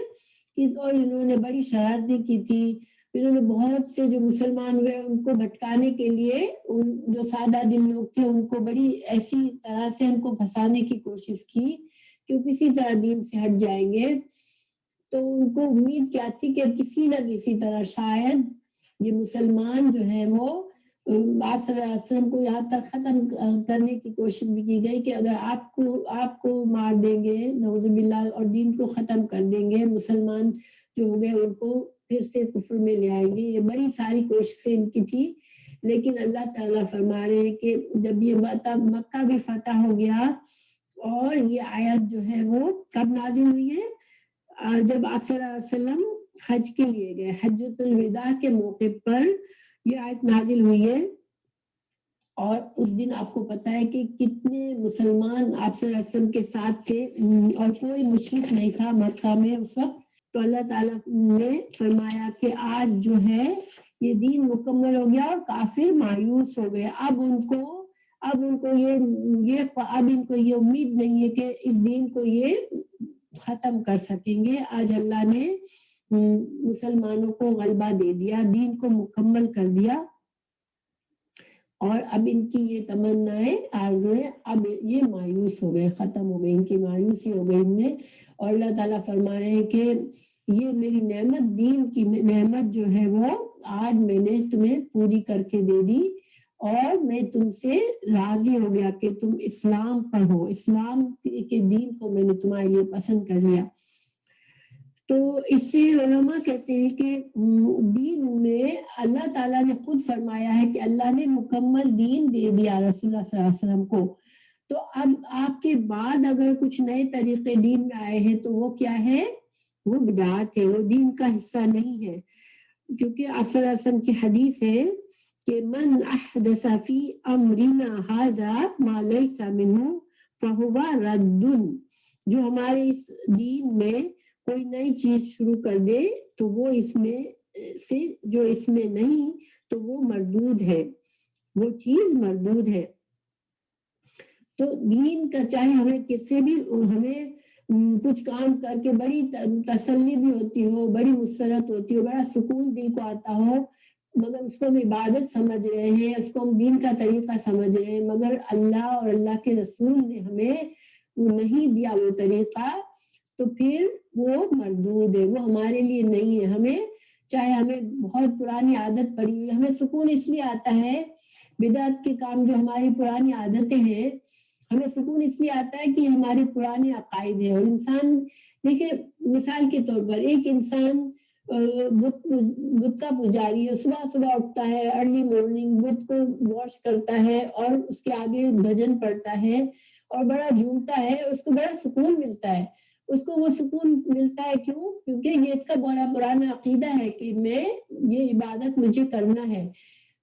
اور انہوں نے بڑی شرارتیں کی تھی، انہوں نے بہت سے جو مسلمان ہوئے ان کو بھٹکانے کے لیے، جو سادہ دل لوگ تھے ان کو بڑی ایسی طرح سے ان کو پھنسانے کی کوشش کی کہ وہ کسی طرح دین سے ہٹ جائیں گے۔ تو ان کو امید کیا تھی کہ کسی نہ کسی طرح شاید یہ مسلمان جو ہیں وہ آپ صلی اللہ علیہ وسلم کو یہاں تک ختم کرنے کی کوشش بھی کی گئی کہ اگر آپ کو مار دیں گے نعوذ باللہ اور دین کو ختم کر دیں گے، مسلمان جو ہو گئے ان کو پھر سے کفر میں لے آئیں گے۔ یہ بڑی ساری کوششیں ان کی تھی، لیکن اللہ تعالیٰ فرما رہے ہیں کہ جب یہ مکہ بھی فتح ہو گیا، اور یہ آیت جو ہے وہ کب نازل ہوئی ہے؟ جب آپ صلی اللہ علیہ وسلم حج کے لیے گئے، حجۃ الوداع کے موقع پر یہ آیت نازل ہوئی ہے۔ اور اس دن آپ کو پتا ہے کہ کتنے مسلمان آپ صلی اللہ علیہ وسلم کے ساتھ تھے، اور کوئی مشرک نہیں تھا مکہ میں اس وقت۔ تو اللہ تعالیٰ نے فرمایا کہ آج جو ہے یہ دین مکمل ہو گیا اور کافر مایوس ہو گئے۔ اب ان کو یہ امید نہیں ہے کہ اس دین کو یہ ختم کر سکیں گے۔ آج اللہ نے مسلمانوں کو غلبہ دے دیا، دین کو مکمل کر دیا، اور اب ان کی یہ تمنائیں آرزویں اب یہ مایوس ہو گئے، ختم ہو گئی، ان کی مایوسی ہو گئی ان میں. اور اللہ تعالیٰ فرما رہے ہیں کہ یہ میری نعمت، دین کی نعمت جو ہے وہ آج میں نے تمہیں پوری کر کے دے دی، اور میں تم سے راضی ہو گیا کہ تم اسلام پڑھو، اسلام کے دین کو میں نے تمہارے لیے پسند کر لیا. تو اس سے علماء کہتے ہیں کہ دین میں اللہ تعالیٰ نے خود فرمایا ہے کہ اللہ نے مکمل دین دے دیا رسول اللہ صلی اللہ علیہ وسلم کو. تو اب آپ کے بعد اگر کچھ نئے طریقے دین میں آئے ہیں تو وہ کیا ہے؟ وہ بدعت ہے، وہ دین کا حصہ نہیں ہے. کیونکہ آپ صلی اللہ علیہ وسلم کی حدیث ہے کہ من احدث فی امرنا ھذا ما لیس منہ فہو رد. جو ہمارے اس دین میں کوئی نئی چیز شروع کر دے تو وہ اس میں سے، جو اس میں نہیں تو وہ مردود ہے، وہ چیز مردود ہے. تو دین کا چاہے ہمیں کس سے بھی، ہمیں کچھ کام کر کے بڑی تسلی بھی ہوتی ہو، بڑی مسرت ہوتی ہو، بڑا سکون دل کو آتا ہو، مگر اس کو ہم عبادت سمجھ رہے ہیں، اس کو ہم دین کا طریقہ سمجھ رہے ہیں، مگر اللہ اور اللہ کے رسول نے ہمیں نہیں دیا وہ طریقہ، تو پھر وہ مردود ہے، وہ ہمارے لیے نہیں ہے. ہمیں چاہے ہمیں بہت پرانی عادت پڑی ہوئی، ہمیں سکون اس لیے آتا ہے بدعت کے کام، جو ہماری پرانی عادتیں ہیں، ہمیں سکون اس لیے آتا ہے کہ ہمارے پرانے عقائد ہیں. اور انسان دیکھیں مثال کے طور پر ایک انسان بت کا پجاری ہے، صبح صبح اٹھتا ہے، ارلی مارننگ بت کو واش کرتا ہے اور اس کے آگے بھجن پڑھتا ہے اور بڑا جھومتا ہے، اس کو بڑا سکون ملتا ہے. اس کو وہ سکون ملتا ہے کیوں؟ کیونکہ یہ اس کا بڑا پرانا عقیدہ ہے کہ میں یہ عبادت مجھے کرنا ہے.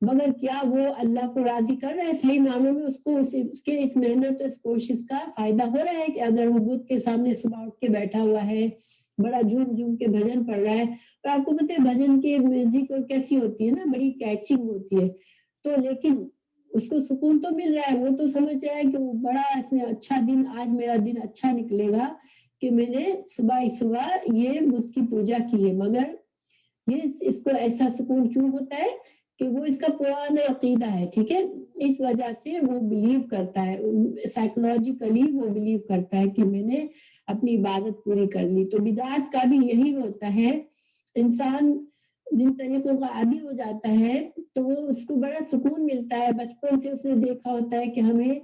مگر کیا وہ اللہ کو راضی کر رہا ہے؟ صحیح معنوں میں اس کو اس کے اس محنت اس کوشش کا فائدہ ہو رہا ہے کہ اگر وہ بت کے سامنے صبح اٹھ کے بیٹھا ہوا ہے، بڑا جھوم جھوم کے بھجن پڑھ رہا ہے، اور آپ کو پتہ ہے بھجن کی میوزک اور کیسی ہوتی ہے نا، بڑی کیچنگ ہوتی ہے، تو لیکن اس کو سکون تو مل رہا ہے، وہ تو سمجھ رہا ہے کہ وہ بڑا اس میں اچھا دن، آج میرا دن اچھا نکلے گا کہ میں نے صبح یہ بت کی پوجا کی ہے. مگر یہ اس کو ایسا سکون کیوں ہوتا ہے کہ وہ اس کا پرانا عقیدہ ہے، ٹھیک ہے، اس وجہ سے وہ بلیو کرتا ہے، سائیکولوجیکلی وہ بلیو کرتا ہے کہ میں نے اپنی عبادت پوری کر لی. تو بدعت کا بھی یہی ہوتا ہے، انسان جن طریقوں کا عادی ہو جاتا ہے تو وہ اس کو بڑا سکون ملتا ہے. بچپن سے اس نے دیکھا ہوتا ہے کہ ہمیں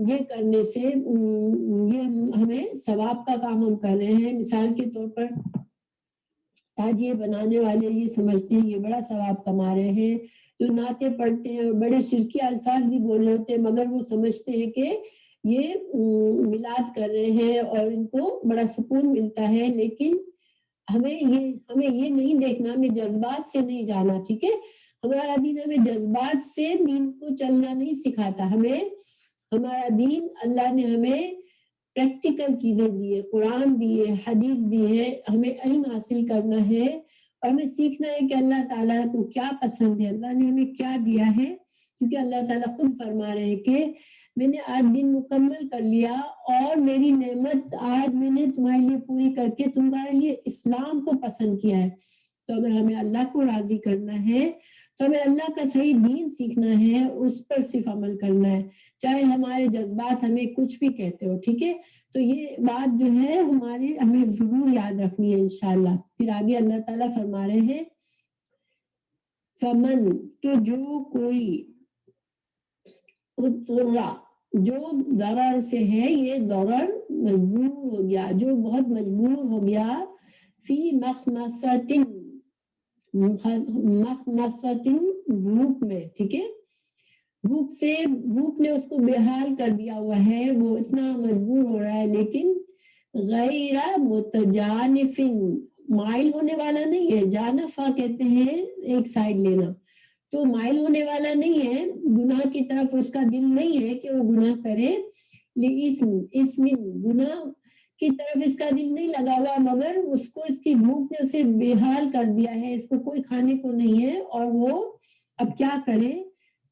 یہ کرنے سے یہ ہمیں ثواب کا کام ہم کر رہے ہیں. مثال کے طور پر آج یہ بنانے والے یہ سمجھتے ہیں یہ بڑا ثواب کما رہے ہیں، جو نعتیں پڑھتے ہیں اور بڑے شرکی الفاظ بھی بول رہے ہوتے ہیں، مگر وہ سمجھتے ہیں کہ یہ میلاد کر رہے ہیں اور ان کو بڑا سکون ملتا ہے. لیکن ہمیں یہ نہیں دیکھنا، ہمیں جذبات سے نہیں جانا، ٹھیک ہے. ہمارا دین ہمیں جذبات سے دین کو چلنا نہیں سکھاتا. ہمارا دین، اللہ نے ہمیں پریکٹیکل چیزیں دی ہے، قرآن دی ہے، حدیث دی ہے، ہمیں علم حاصل کرنا ہے اور ہمیں سیکھنا ہے کہ اللہ تعالیٰ کو کیا پسند ہے، اللہ نے ہمیں کیا دیا ہے. کیونکہ اللہ تعالیٰ خود فرما رہے ہیں کہ میں نے آج دن مکمل کر لیا اور میری نعمت آج میں نے تمہارے لیے پوری کر کے تمہارے لیے اسلام کو پسند کیا ہے. تو اگر ہمیں اللہ کو راضی کرنا ہے تو ہمیں اللہ کا صحیح دین سیکھنا ہے، اس پر صرف عمل کرنا ہے، چاہے ہمارے جذبات ہمیں کچھ بھی کہتے ہو، ٹھیک ہے. تو یہ بات جو ہے ہمیں ضرور یاد رکھنی ہے انشاءاللہ. پھر آگے اللہ تعالیٰ فرما رہے ہیں فمن، تو جو کوئی جو ضرر سے ہے، یہ ضرر مجبور ہو گیا، جو بہت مجبور ہو گیا، فی مخمصۃ بھوک میں، ٹھیک ہے، بھوک نے اس کو بے حال کر دیا ہوا ہے، وہ اتنا مجبور ہو رہا ہے، لیکن غیر متجانف، مائل ہونے والا نہیں ہے. جانفا کہتے ہیں ایک سائڈ لینا، تو مائل ہونے والا نہیں ہے گناہ کی طرف، اس کا دل نہیں ہے کہ وہ گناہ کرے. اسم گناہ کی طرف اس کا دل نہیں لگا ہوا، مگر اس کو اس کی بھوک نے اسے بے حال کر دیا ہے، اس کو کوئی کھانے کو نہیں ہے، اور وہ اب کیا کرے؟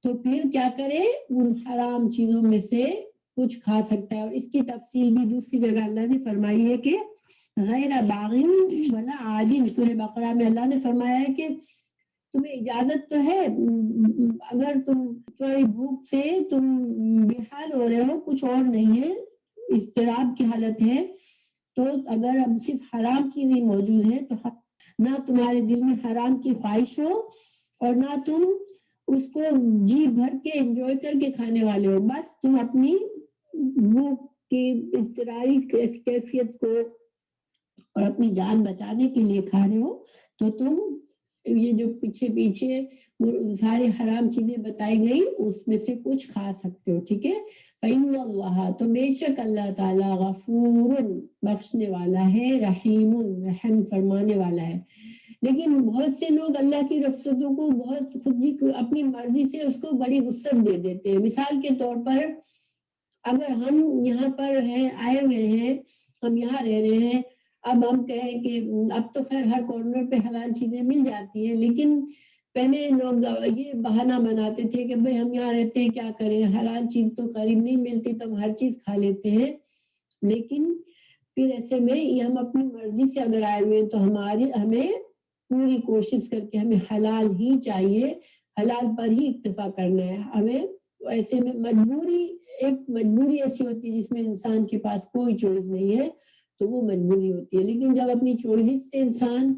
تو پھر کیا کرے؟ ان حرام چیزوں میں سے کچھ کھا سکتا ہے. اور اس کی تفصیل بھی دوسری جگہ اللہ نے فرمائی ہے کہ غیر باغ ولا عاد. سورہ بقرہ میں اللہ نے فرمایا ہے کہ تمہیں اجازت تو ہے، اگر تمہاری بھوک سے تم بےحال ہو رہے ہو، کچھ اور نہیں ہے، اضطراب کی حالت ہے، تو اگر اب صرف حرام چیزیں موجود ہیں تو نہ تمہارے دل میں حرام کی خواہش ہو اور نہ تم اس کو جی بھر کے انجوائے کر کے کھانے والے ہو، بس تم اپنی بھوک کی اضطراری کیفیت کو اور اپنی جان بچانے کے لیے کھا رہے ہو، تو تم یہ جو پیچھے سارے حرام چیزیں بتائی گئی اس میں سے کچھ کھا سکتے ہو، ٹھیک ہے۔ فَإِنَّ اللَّهَ، تو بے شک اللہ تعالیٰ غفور بخشنے والا ہے، رحیم رحم فرمانے والا ہے۔ لیکن بہت سے لوگ اللہ کی رخصتوں کو بہت خود ہی اپنی مرضی سے اس کو بڑی وسعت دے دیتے ہیں۔ مثال کے طور پر اگر ہم یہاں پر آئے ہوئے ہیں، ہم یہاں رہ رہے ہیں، اب ہم کہیں کہ اب تو خیر ہر کارنر پہ حلال چیزیں مل جاتی ہیں، لیکن پہلے لوگ یہ بہانہ بناتے تھے کہ بھئی ہم یہاں رہتے ہیں، کیا کریں، حلال چیز تو قریب نہیں ملتی تو ہم ہر چیز کھا لیتے ہیں۔ لیکن پھر ایسے میں یہ ہم اپنی مرضی سے اگر آئے ہوئے تو ہمیں پوری کوشش کر کے ہمیں حلال ہی چاہیے، حلال پر ہی اکتفا کرنا ہے ہمیں۔ ایسے میں مجبوری ایسی ہوتی ہے جس میں انسان کے پاس کوئی چوائس نہیں ہے، تو وہ مجبوری ہوتی ہے۔ لیکن جب اپنی چوائس سے انسان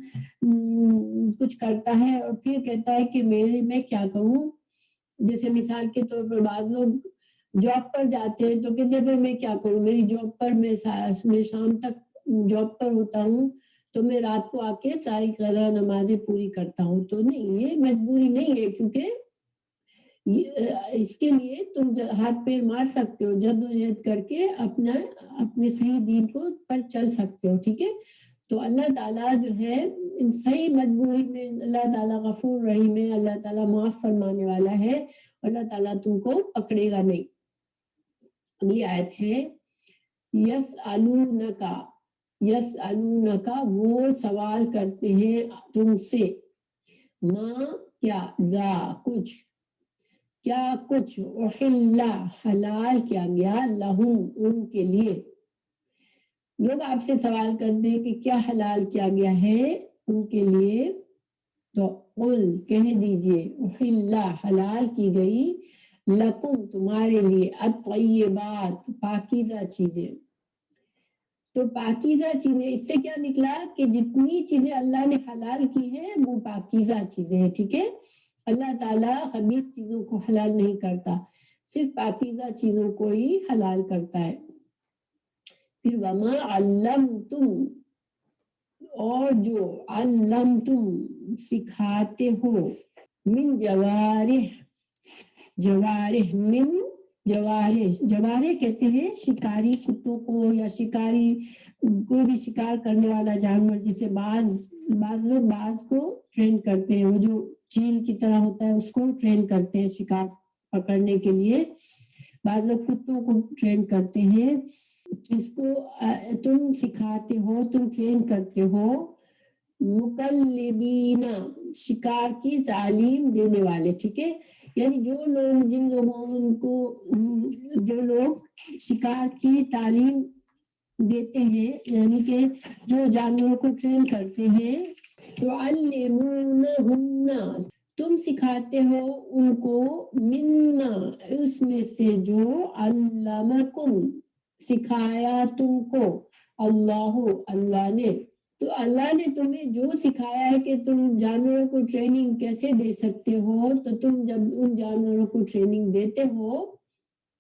کچھ کرتا ہے اور پھر کہتا ہے کہ میں کیا کروں، جیسے مثال کے طور پر بعض لوگ جاب پر جاتے ہیں تو کہتے ہیں میں کیا کروں، میری جاب پر میں شام تک جاب پر ہوتا ہوں تو میں رات کو آ کے ساری قضا نمازیں پوری کرتا ہوں، تو نہیں، یہ مجبوری نہیں ہے، کیونکہ اس کے لیے تم ہاتھ پیر مار سکتے ہو، جدوجہد کر کے اپنے صحیح دین کو پر چل سکتے ہو، ٹھیک ہے۔ تو اللہ تعالیٰ جو ہے ان صحیح مجبوری میں اللہ تعالیٰ غفور رحیم ہے، اللہ تعالیٰ معاف فرمانے والا ہے، اللہ تعالیٰ تم کو پکڑے گا نہیں۔ اگلی آیت ہے یسألونک، وہ سوال کرتے ہیں تم سے، ماں کیا، ذا کچھ احل حلال کیا گیا، لہم ان کے لیے۔ لوگ آپ سے سوال کرتے ہیں کہ کیا حلال کیا گیا ہے ان کے لیے، تو قل کہہ دیجئے، احل حلال کی گئی، لکم تمہارے لیے، الطیبات پاکیزہ چیزیں۔ تو پاکیزہ چیزیں، اس سے کیا نکلا کہ جتنی چیزیں اللہ نے حلال کی ہیں وہ پاکیزہ چیزیں ہیں، ٹھیک ہے۔ اللہ تعالیٰ خبیث چیزوں کو حلال نہیں کرتا، صرف پاکیزہ چیزوں کو ہی حلال کرتا ہے۔ پھر وما علمتم، اور جو علمتم سکھاتے ہو، من جوارح کہتے ہیں شکاری کتوں کو، یا شکاری کوئی بھی شکار کرنے والا جانور، جسے بعض لوگ باز کو ٹرین کرتے ہیں، وہ جو چیل کی طرح ہوتا ہے اس کو ٹرین کرتے ہیں شکار پکڑنے کے لیے، بعض لوگ کتوں کو ٹرین کرتے ہیں، جس کو تم سکھاتے ہو، تم ٹرین کرتے ہو، مکلبین شکار کی تعلیم دینے والے، ٹھیک ہے۔ یعنی جو لوگ شکار کی تعلیم دیتے ہیں، یعنی کہ جو جانوروں کو ٹرین کرتے ہیں، تعلمونہن تم سکھاتے ہو ان کو، مما اس میں سے جو علمکم سکھایا تم کو، اللہ نے، تو اللہ نے تمہیں جو سکھایا ہے کہ تم جانوروں کو ٹریننگ کیسے دے سکتے ہو، تو تم جب ان جانوروں کو ٹریننگ دیتے ہو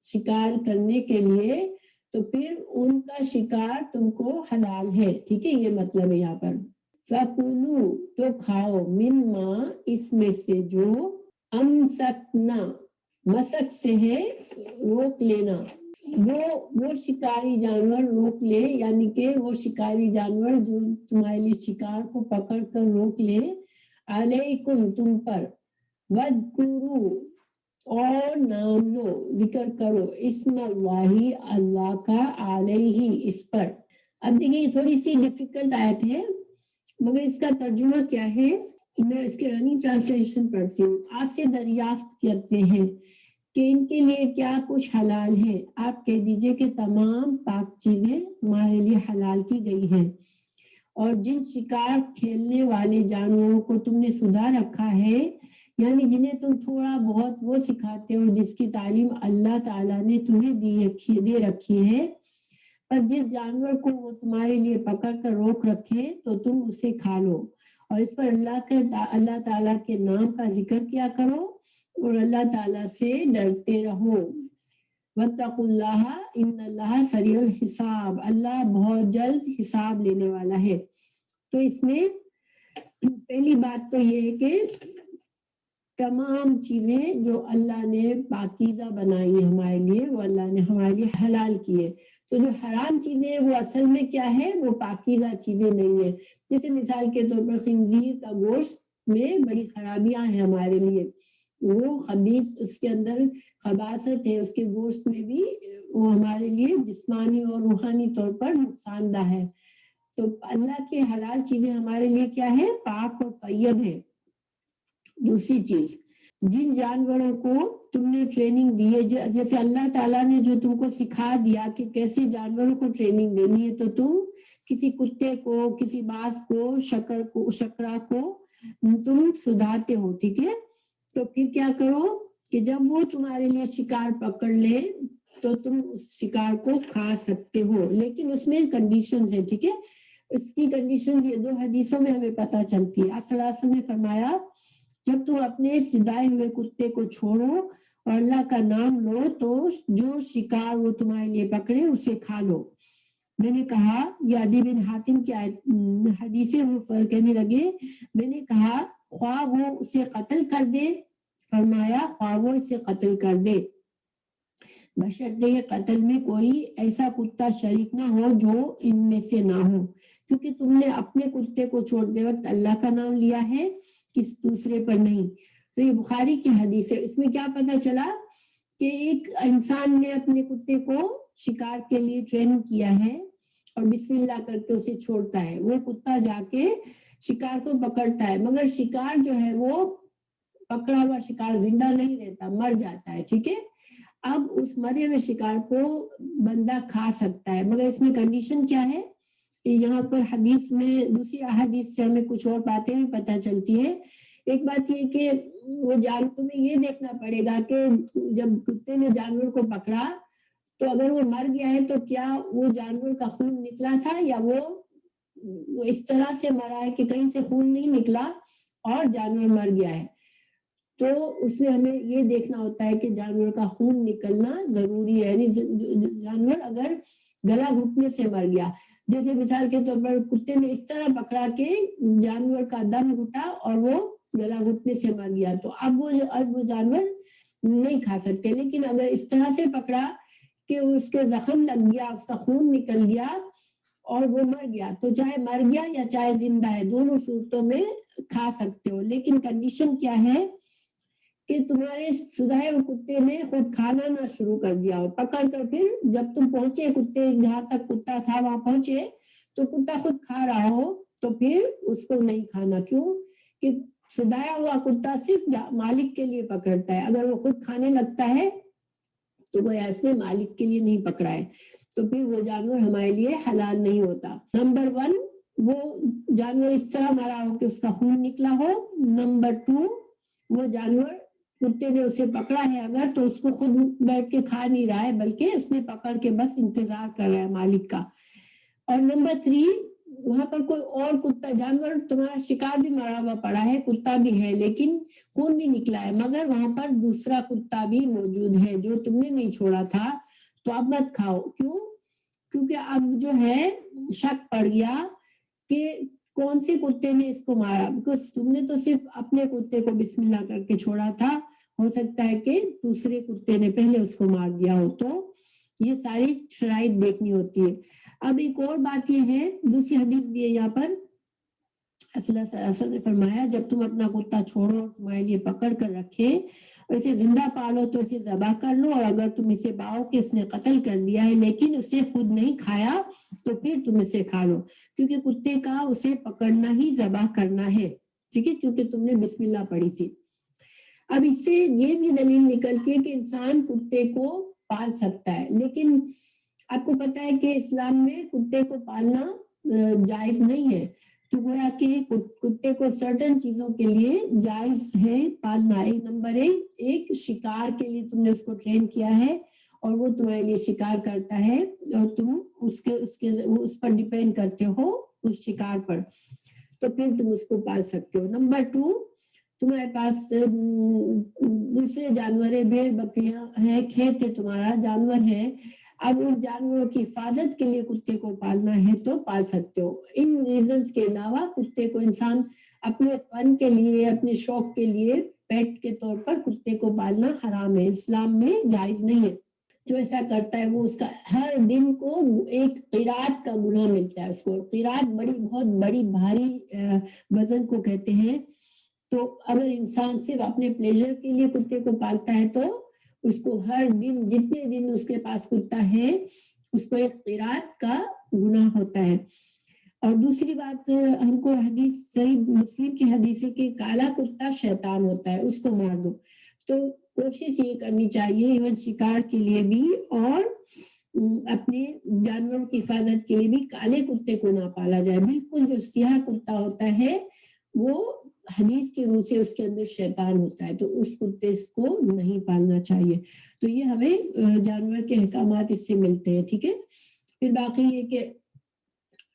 شکار کرنے کے لیے، تو پھر ان کا شکار تم کو حلال ہے، ٹھیک ہے، یہ مطلب ہے یہاں پر۔ فَكُلُوا تو کھاؤ، مما اس میں سے جو، امسکنا مسک سے ہے روک لینا، وہ شکاری جانور روک لے، یعنی کہ وہ شکاری جانور جو تمہارے لیے شکار کو پکڑ کر روک لے، علیکم تم پر، وَاذْكُرُوا اور نام لو، ذکر کرو، اسم اللہ اللہ کا، علیہ اس پر۔ اب دیکھیں یہ تھوڑی سی ڈیفیکلٹ آیت ہے، مگر اس کا ترجمہ کیا ہے، میں اس کے رننگ ٹرانسلیشن پڑھتی ہوں۔ آپ سے دریافت کرتے ہیں کہ ان کے لیے کیا کچھ حلال ہے، آپ کہہ دیجئے کہ تمام پاک چیزیں تمہارے لیے حلال کی گئی ہیں، اور جن شکار کھیلنے والے جانوروں کو تم نے سدھا رکھا ہے، یعنی جنہیں تم تھوڑا بہت وہ سکھاتے ہو جس کی تعلیم اللہ تعالیٰ نے تمہیں دے رکھی ہے، بس جس جانور کو وہ تمہارے لیے پکڑ کر روک رکھے تو تم اسے کھا لو، اور اس پر اللہ تعالیٰ کے نام کا ذکر کیا کرو اور اللہ تعالیٰ سے ڈرتے رہو۔ وَاتَّقُوا اللَّهَ إِنَّ اللَّهَ سَرِيعُ الْحِسَابِ، اللہ بہت جلد حساب لینے والا ہے۔ تو اس میں پہلی بات تو یہ ہے کہ تمام چیزیں جو اللہ نے پاکیزہ بنائی ہیں ہمارے لیے، وہ اللہ نے ہمارے لیے حلال کی ہے۔ تو جو حرام چیزیں وہ اصل میں کیا ہے، وہ پاکیزہ چیزیں نہیں ہیں۔ جیسے مثال کے طور پر خنزیر کا گوشت میں بڑی خرابیاں ہیں ہمارے لیے، وہ خبیث، اس کے اندر خباثت ہے، اس کے گوشت میں بھی وہ ہمارے لیے جسمانی اور روحانی طور پر نقصان دہ ہے۔ تو اللہ کے حلال چیزیں ہمارے لیے کیا ہے، پاک اور طیب ہے۔ دوسری چیز، جن جانوروں کو تم نے ٹریننگ دی ہے، جیسے اللہ تعالیٰ نے جو تم کو سکھا دیا کہ کیسے جانوروں کو ٹریننگ دینی ہے، تو تم کسی کتے کو، کسی باز کو، شکرا کو تم سدھارتے ہو، ٹھیک ہے؟ تو پھر کیا کرو کہ جب وہ تمہارے لیے شکار پکڑ لے تو تم اس شکار کو کھا سکتے ہو، لیکن اس میں کنڈیشنز ہیں، ٹھیک ہے؟ اس کی کنڈیشنز یہ 2 حدیثوں میں ہمیں پتہ چلتی ہے۔ آپ صلی اللہ علیہ وسلم نے فرمایا جب تم اپنے سدائے ہوئے کتے کو چھوڑو اور اللہ کا نام لو تو جو شکار وہ تمہارے لیے پکڑے اسے کھا لو۔ میں نے کہا، یہ عدی بن حاتم کی حدیث ہے، وہ کہنے لگے، میں نے کہا خواہ وہ اسے قتل کر دے، فرمایا خواہ وہ اسے قتل کر دے، بشرطے یہ قتل میں کوئی ایسا کتا شریک نہ ہو جو ان میں سے نہ ہو، کیونکہ تم نے اپنے کتے کو چھوڑتے وقت اللہ کا نام لیا ہے، کس دوسرے پر نہیں۔ تو یہ بخاری کی حدیث ہے۔ اس میں کیا پتہ چلا کہ ایک انسان نے اپنے کتے کو شکار کے لیے ٹرین کیا ہے اور بسم اللہ کر کے اسے چھوڑتا ہے، وہ کتا جا کے شکار کو پکڑتا ہے، مگر شکار جو ہے وہ پکڑا ہوا شکار زندہ نہیں رہتا، مر جاتا ہے، ٹھیک ہے؟ اب اس مرے ہوئے شکار کو بندہ کھا سکتا ہے، مگر اس میں کنڈیشن کیا ہے؟ یہاں پر حدیث میں دوسری احادیث سے ہمیں کچھ اور باتیں بھی پتہ چلتی ہے۔ ایک بات یہ کہ وہ جانور میں یہ دیکھنا پڑے گا کہ جب کتے نے جانور کو پکڑا تو اگر وہ مر گیا ہے تو کیا وہ جانور کا خون نکلا تھا یا وہ اس طرح سے مرا ہے کہ کہیں سے خون نہیں نکلا اور جانور مر گیا ہے۔ تو اس میں ہمیں یہ دیکھنا ہوتا ہے کہ جانور کا خون نکلنا ضروری ہے، یعنی جانور اگر گلا گھٹنے سے مر گیا، جیسے مثال کے طور پر کتے نے اس طرح پکڑا کہ جانور کا دم گھٹا اور وہ گلا گھٹنے سے مر گیا، تو اب وہ جانور نہیں کھا سکتے۔ لیکن اگر اس طرح سے پکڑا کہ اس کے زخم لگ گیا، اس کا خون نکل گیا اور وہ مر گیا، تو چاہے مر گیا یا چاہے زندہ ہے، دونوں صورتوں میں کھا سکتے ہو۔ لیکن کنڈیشن کیا ہے کہ تمہارے سدھائے ہوئے کتے نے خود کھانا نہ شروع کر دیا ہو، پکڑ کر پھر جب تم پہنچے کتے جہاں تک کتا تھا وہاں پہنچے تو کتا خود کھا رہا ہو تو پھر اس کو نہیں کھانا۔ کیوں کہ سدھایا ہوا کتا صرف مالک کے لیے پکڑتا ہے، اگر وہ خود کھانے لگتا ہے تو وہ ایسے مالک کے لیے نہیں پکڑا ہے، تو پھر وہ جانور ہمارے لیے حلال نہیں ہوتا۔ نمبر 1 وہ جانور اس طرح مرا ہو کہ اس کا خون نکلا ہو۔ نمبر 2 وہ جانور کتے نے اسے پکڑا ہے اگر تو اس کو خود بیٹھ کے کھا نہیں رہا ہے بلکہ اس نے پکڑ کے بس انتظار کر رہا ہے مالک کا۔ اور نمبر 3 وہاں پر کوئی اور کتا جانور تمہارا شکار بھی مرا ہوا پڑا ہے، کتا بھی ہے لیکن خون بھی نکلا ہے، مگر وہاں پر دوسرا کتا بھی موجود ہے جو تم نے نہیں چھوڑا تھا، تو اب مت کھاؤ۔ کیوں؟ کیونکہ اب جو ہے شک پڑ گیا کہ کون سے کتے نے اس کو مارا، بیکاز تم نے تو صرف اپنے کتے کو بسم اللہ کر کے چھوڑا تھا، ہو سکتا ہے کہ دوسرے کتے نے پہلے اس کو مار دیا ہو، تو یہ ساری شرائط دیکھنی ہوتی ہے۔ اب ایک اور بات یہ ہے، دوسری حدیث بھی ہے یہاں پر، صلی اللہ علیہ وسلم نے فرمایا جب تم اپنا کتا چھوڑو تمہارے لیے پکڑ کر رکھے اور اسے زندہ پالو تو اسے ذبح کر لو، اور اگر تم اسے باؤ کہ اس نے قتل کر دیا ہے لیکن اسے خود نہیں کھایا تو پھر تم اسے کھا لو، کیونکہ کتے کا اسے پکڑنا ہی ذبح کرنا ہے، ٹھیک ہے، کیونکہ تم نے بسم اللہ پڑھی تھی۔ اب اس سے یہ بھی دلیل نکلتی ہے کہ انسان کتے کو پال سکتا ہے، لیکن آپ کو پتا ہے کہ اسلام میں کتے کو پالنا جائز نہیں ہے. تو گویا کہ کتے کو سرٹن چیزوں کے لیے جائز ہے پالنا. نمبر ایک شکار کے لیے تم نے اس کو ٹرین کیا ہے اور وہ تمہارے لیے شکار کرتا ہے اور تم اس پر ڈیپینڈ کرتے ہو اس شکار پر, تو پھر تم اس کو پال سکتے ہو. نمبر 2, تمہارے پاس دوسرے جانور ہے, بھیڑ بکریاں ہیں, کھیت ہے, تمہارا جانور ہے. اب ان جانوروں کی حفاظت کے لیے کتے کو پالنا ہے تو پال سکتے ہو. ان ریزنز کے علاوہ کتے کو انسان اپنے فن کے لیے, اپنے شوق کے لیے پیٹ کے طور پر کتے کو پالنا حرام ہے, اسلام میں جائز نہیں ہے. جو ایسا کرتا ہے وہ اس کا ہر دن کو ایک قیراط کا گناہ ملتا ہے اس کو. قیراط بہت بڑی بھاری وزن کو کہتے ہیں. تو اگر انسان صرف اپنے پلیزر کے لیے کتے کو پالتا ہے تو اس کو ہر دن, جتنے دن اس کے پاس کتا ہے, اس کو ایک قیراط کا گناہ ہوتا ہے. اور دوسری بات, ہم کو حدیث صحیح مسلم کی حدیث ہے کہ کالا کتا شیطان ہوتا ہے, اس کو مار دو. تو کوشش یہ کرنی چاہیے ایون شکار کے لیے بھی اور اپنے جانوروں کی حفاظت کے لیے بھی کالے کتے کو نہ پالا جائے. بالکل جو سیاہ کتا ہوتا ہے وہ حدیث کے روح سے اس کے اندر شیطان ہوتا ہے, تو اس کتے کو نہیں پالنا چاہیے. تو یہ ہمیں جانور کے احکامات اس سے ملتے ہیں. ٹھیک ہے, پھر باقی یہ کہ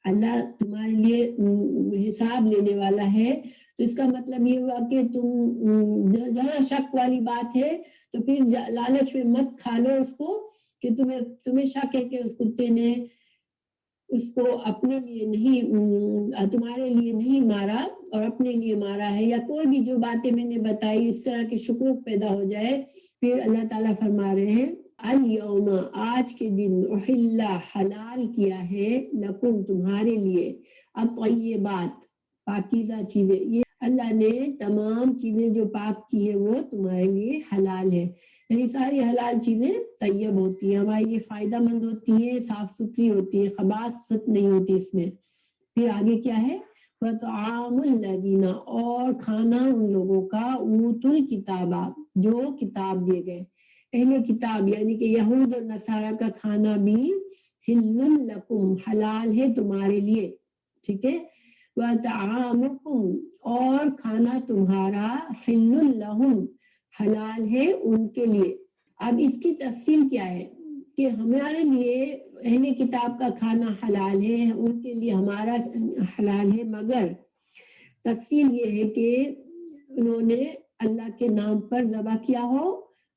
اللہ تمہارے لیے حساب لینے والا ہے, تو اس کا مطلب یہ ہوا کہ تم جہاں شک والی بات ہے تو پھر لالچ میں مت کھا لو اس کو کہ تمہیں شک ہے کہ اس کتے نے اس کو اپنے لیے نہیں, تمہارے لیے نہیں مارا اور اپنے لیے مارا ہے, یا کوئی بھی جو باتیں میں نے بتائی اس طرح کے شکوک پیدا ہو جائے. پھر اللہ تعالیٰ فرما رہے ہیں الیوم, آج کے دن, احل, حلال کیا ہے, لکم, تمہارے لیے, الطیبات, پاکیزہ چیزیں. یہ اللہ نے تمام چیزیں جو پاک کی ہے وہ تمہارے لیے حلال ہے. یعنی ساری حلال چیزیں طیب ہوتی ہیں, ہمارے لیے فائدہ مند ہوتی ہیں, صاف ستھری ہوتی ہے, خباثت نہیں ہوتی اس میں. پھر آگے کیا ہے, وَطَعَامُ الَّذِينَ, اور کھانا ان لوگوں کا, اوتوا الکتاب, جو کتاب دیے گئے. اہل کتاب یعنی کہ یہود اور نصارہ کا کھانا بھی حل لکم, حلال ہے تمہارے لیے. ٹھیک ہے, وَطَعَامُکُمْ, اور کھانا تمہارا, حل لہم, حلال ہے ان کے لیے. اب اس کی تفصیل کیا ہے کہ ہمارے لیے اہل کتاب کا کھانا حلال ہے, ان کے لیے ہمارا حلال ہے, مگر تفصیل یہ ہے کہ انہوں نے اللہ کے نام پر ذبح کیا ہو,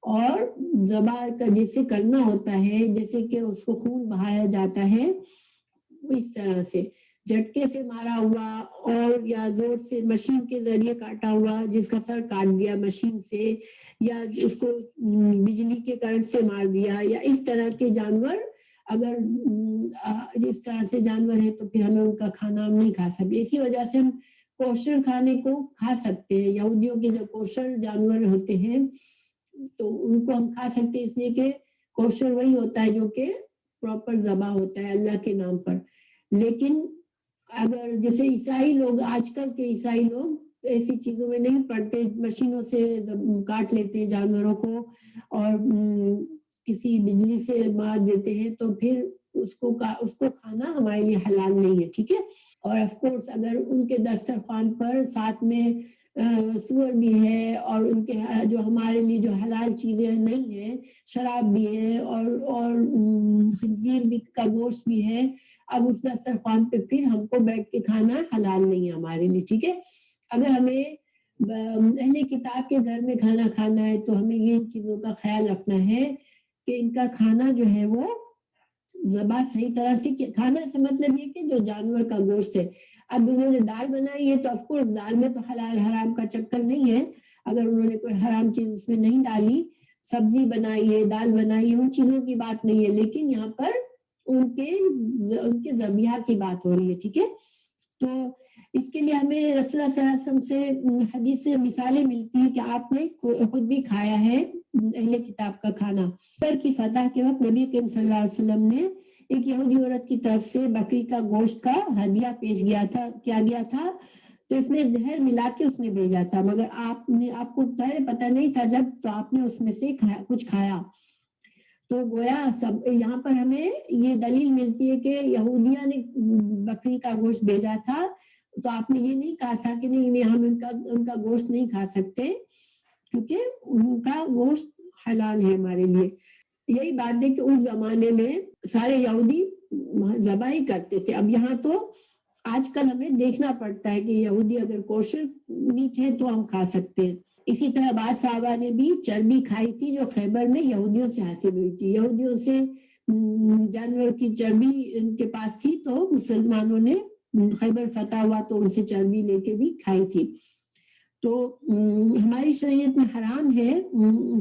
اور ذبح کا جیسے کرنا ہوتا ہے, جیسے کہ اس کو خون بہایا جاتا ہے, اس طرح سے جھٹکے سے مارا ہوا اور یا زور سے مشین کے ذریعے کاٹا ہوا, جس کا سر کاٹ دیا مشین سے, یا اس کو بجلی کے کرنٹ سے مار دیا, یا اس طرح کے جانور اگر اس طرح سے جانور ہے تو پھر ہمیں ان کا کھانا ہم نہیں کھا سکتے. اسی وجہ سے ہم کوشر کھانے کو کھا سکتے ہیں. یہودیوں کے جو کوشر جانور ہوتے ہیں تو ان کو ہم کھا سکتے ہیں, اس لیے کہ کوشر وہی ہوتا ہے جو کہ پراپر ذبح ہوتا ہے اللہ کے نام پر. لیکن اگر جیسے عیسائی لوگ, آج کل کے عیسائی لوگ ایسی چیزوں میں نہیں پڑتے, مشینوں سے کاٹ لیتے ہیں جانوروں کو اور کسی بجلی سے مار دیتے ہیں, تو پھر اس کو کھانا ہمارے لیے حلال نہیں ہے. ٹھیک ہے, اور آف کورس اگر ان کے دسترخوان پر ساتھ میں سور بھی ہے, اور ان کے جو ہمارے لیے جو حلال چیزیں نہیں ہیں, شراب بھی ہے اور خنزیر بھی کا گوشت بھی ہے, اب اس دسترخوان پہ پھر ہم کو بیٹھ کے کھانا حلال نہیں ہے ہمارے لیے. ٹھیک ہے, اگر ہمیں اہل کتاب کے گھر میں کھانا کھانا ہے تو ہمیں یہ چیزوں کا خیال رکھنا ہے کہ ان کا کھانا جو ہے وہ ذبح صحیح طرح سے کھانا سے مطلب یہ کہ جو جانور کا گوشت ہے. اب انہوں نے دال بنائی ہے تو آف کورس دال میں تو حلال حرام کا چکر نہیں ہے, اگر انہوں نے کوئی حرام چیز اس میں نہیں ڈالی, سبزی بنائی ہے, دال بنائی ہے, ان چیزوں کی بات نہیں ہے, لیکن یہاں پر ان کے ذبیحہ کی بات ہو رہی ہے. ٹھیک ہے, تو اس کے لیے ہمیں رسول اللہ صلی اللہ علیہ وسلم سے حدیث سے مثالیں ملتی ہیں کہ آپ نے خود بھی کھایا ہے اہل کتاب کا کھانا. پر کی فتح کے وقت نبی کریم صلی اللہ علیہ وسلم نے ایک یہودی عورت کی طرف سے بکری کا گوشت کا ہدیہ پیش کیا گیا تھا, تو اس میں زہر ملا کے اس نے بھیجا تھا, مگر آپ کو ظاہر پتہ نہیں تھا جب, تو آپ نے اس میں سے کچھ کھایا. تو گویا سب یہاں پر ہمیں یہ دلیل ملتی ہے کہ یہودیہ نے بکری کا گوشت بھیجا تھا، تو آپ نے یہ نہیں کہا تھا کہ نہیں ہم ان کا گوشت نہیں کھا سکتے کیونکہ ان کا گوشت حلال ہے ہمارے لیے۔ یہی بات ہے کہ اس زمانے میں سارے یہودی ذبح ہی کرتے تھے۔ اب یہاں تو آج کل ہمیں دیکھنا پڑتا ہے کہ یہودی اگر کوشر میٹ ہے تو ہم کھا سکتے ہیں۔ اسی طرح بعض صحابہ نے بھی چربی کھائی تھی جو خیبر میں یہودیوں سے حاصل ہوئی تھی، یہودیوں سے جانور کی چربی ان کے پاس تھی تو مسلمانوں نے خیبر فتح ہوا تو ان سے چربی لے کے بھی کھائی تھی۔ تو ہماری شریعت میں حرام ہے،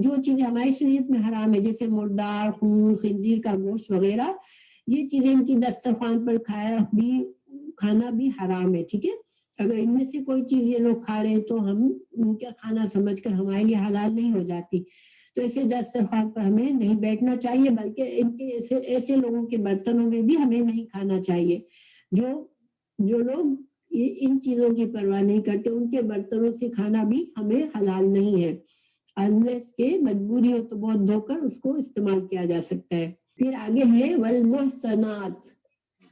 جو چیزیں ہماری شریعت میں حرام ہے جیسے مردار، خون، خنزیر کا گوشت وغیرہ، یہ چیزیں ان کی دسترخوان پر کھانا بھی حرام ہے، ٹھیک ہے۔ اگر ان میں سے کوئی چیز یہ لوگ کھا رہے ہیں تو ہم ان کا کھانا سمجھ کر ہمارے لیے حلال نہیں ہو جاتی، تو ایسے دسترخوان پر ہمیں نہیں بیٹھنا چاہیے، بلکہ ان کے ایسے لوگوں کے برتنوں میں بھی ہمیں نہیں کھانا چاہیے جو لوگ ان چیزوں کی پرواہ نہیں کرتے، ان کے برتنوں سے کھانا بھی ہمیں حلال نہیں ہے، انلیس کے مجبوری ہو تو بہت دھو کر اس کو استعمال کیا جا سکتا ہے۔ پھر آگے ہے والمحصنات،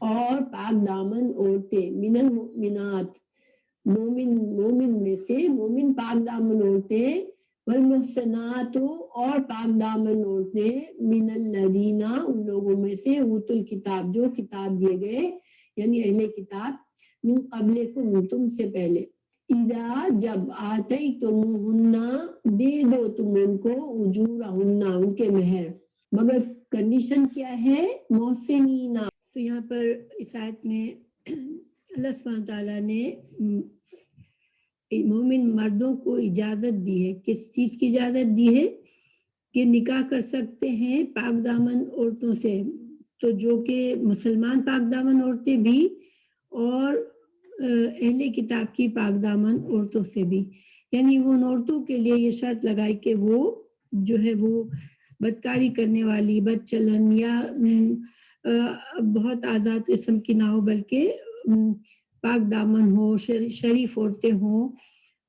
اور پاک دامن عورتیں، من المؤمنات، مومن میں سے مومن پاک دامن عورتیں، والمحصنات، اور پاک دامن عورتیں، من الذین، ان لوگوں میں سے، اوتوا الکتاب، جو کتاب دیے گئے، یعنی اہل کتاب، من قبلکم، تم سے پہلے، اذا، جب، آتیتموہن، دے دو تم ان کو، اجورہن، ان کے مہر، مگر کنڈیشن کیا ہے، محسنین۔ تو یہاں پر اس آیت میں اللہ سبحانہ تعالیٰ نے مومن مردوں کو اجازت دی ہے، کس چیز کی اجازت دی ہے کہ نکاح کر سکتے ہیں پاک دامن عورتوں سے، تو جو کہ مسلمان پاک دامن عورتیں بھی اور اہل کتاب کی پاک دامن عورتوں سے بھی، یعنی وہ ان عورتوں کے لیے یہ شرط لگائی کہ وہ جو ہے وہ بدکاری کرنے والی، بد چلن یا بہت آزاد قسم کی نہ ہو، بلکہ پاک دامن ہو، شریف عورتیں ہوں،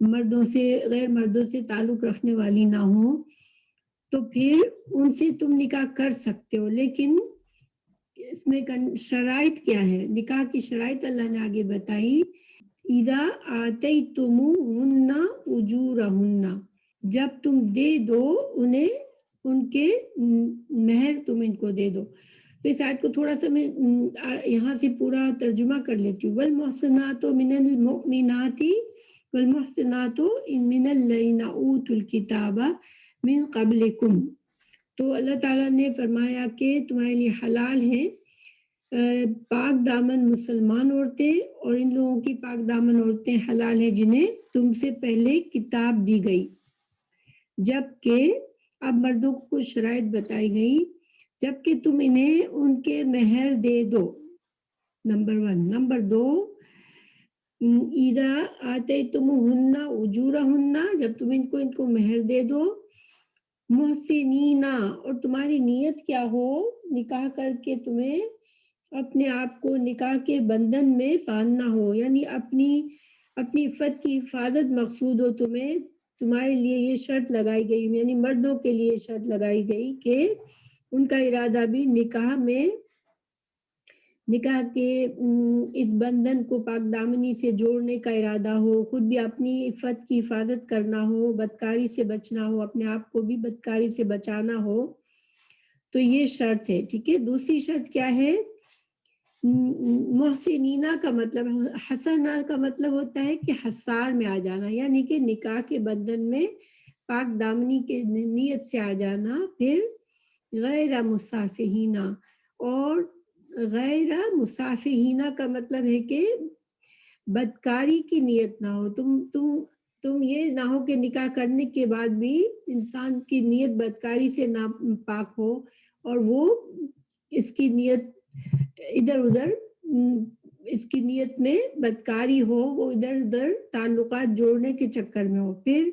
مردوں سے، غیر مردوں سے تعلق رکھنے والی نہ ہوں، تو پھر ان سے تم نکاح کر سکتے ہو، لیکن اس میں شرائط کیا ہے، نکاح کی شرائط اللہ نے آگے بتائی، اذا آتیتموہن اجورہن، جب تم دے دو انہیں ان کے مہر، تم ان کو دے دو۔ تو اس آیت کو تھوڑا سا میں یہاں سے پورا ترجمہ کر لیتی ہوں۔ والمحصنات من المؤمنات والمحصنات من الذین اوتوا الکتاب من قبلکم، تو اللہ تعالیٰ نے فرمایا کہ تمہارے لیے حلال ہیں پاک دامن مسلمان عورتیں، اور ان لوگوں کی پاک دامن عورتیں حلال ہیں جنہیں تم سے پہلے کتاب دی گئی، جبکہ اب مردوں کو کچھ شرائط بتائی گئی، جبکہ تم انہیں ان کے مہر دے دو، نمبر 1۔ نمبر 2، اذا آتیتموہن اجورہن، جب تم ان کو مہر دے دو، محسنین، اور تمہاری نیت کیا ہو نکاح کر کے تمہیں اپنے آپ کو نکاح کے بندھن میں باندھنا ہو، یعنی اپنی عفت کی حفاظت مقصود ہو تمہیں، تمہارے لیے یہ شرط لگائی گئی، یعنی مردوں کے لیے شرط لگائی گئی کہ ان کا ارادہ بھی نکاح کے اس بندھن کو پاک دامنی سے جوڑنے کا ارادہ ہو، خود بھی اپنی عفت کی حفاظت کرنا ہو، بدکاری سے بچنا ہو، اپنے آپ کو بھی بدکاری سے بچانا ہو، تو یہ شرط ہے، ٹھیک ہے۔ دوسری شرط کیا ہے، محسنینہ کا مطلب، حسنہ کا مطلب ہوتا ہے کہ حصار میں آ جانا، یعنی کہ نکاح کے بندھن میں پاک دامنی کے نیت سے آ جانا۔ پھر غیر مصافحینہ، اور غیر مصافحینہ کا مطلب ہے کہ بدکاری کی نیت نہ ہو، تم یہ نہ ہو کہ نکاح کرنے کے بعد بھی انسان کی نیت بدکاری سے نہ پاک ہو، اور وہ اس کی نیت ادھر ادھر، اس کی نیت میں بدکاری ہو، وہ ادھر ادھر تعلقات جوڑنے کے چکر میں ہو۔ پھر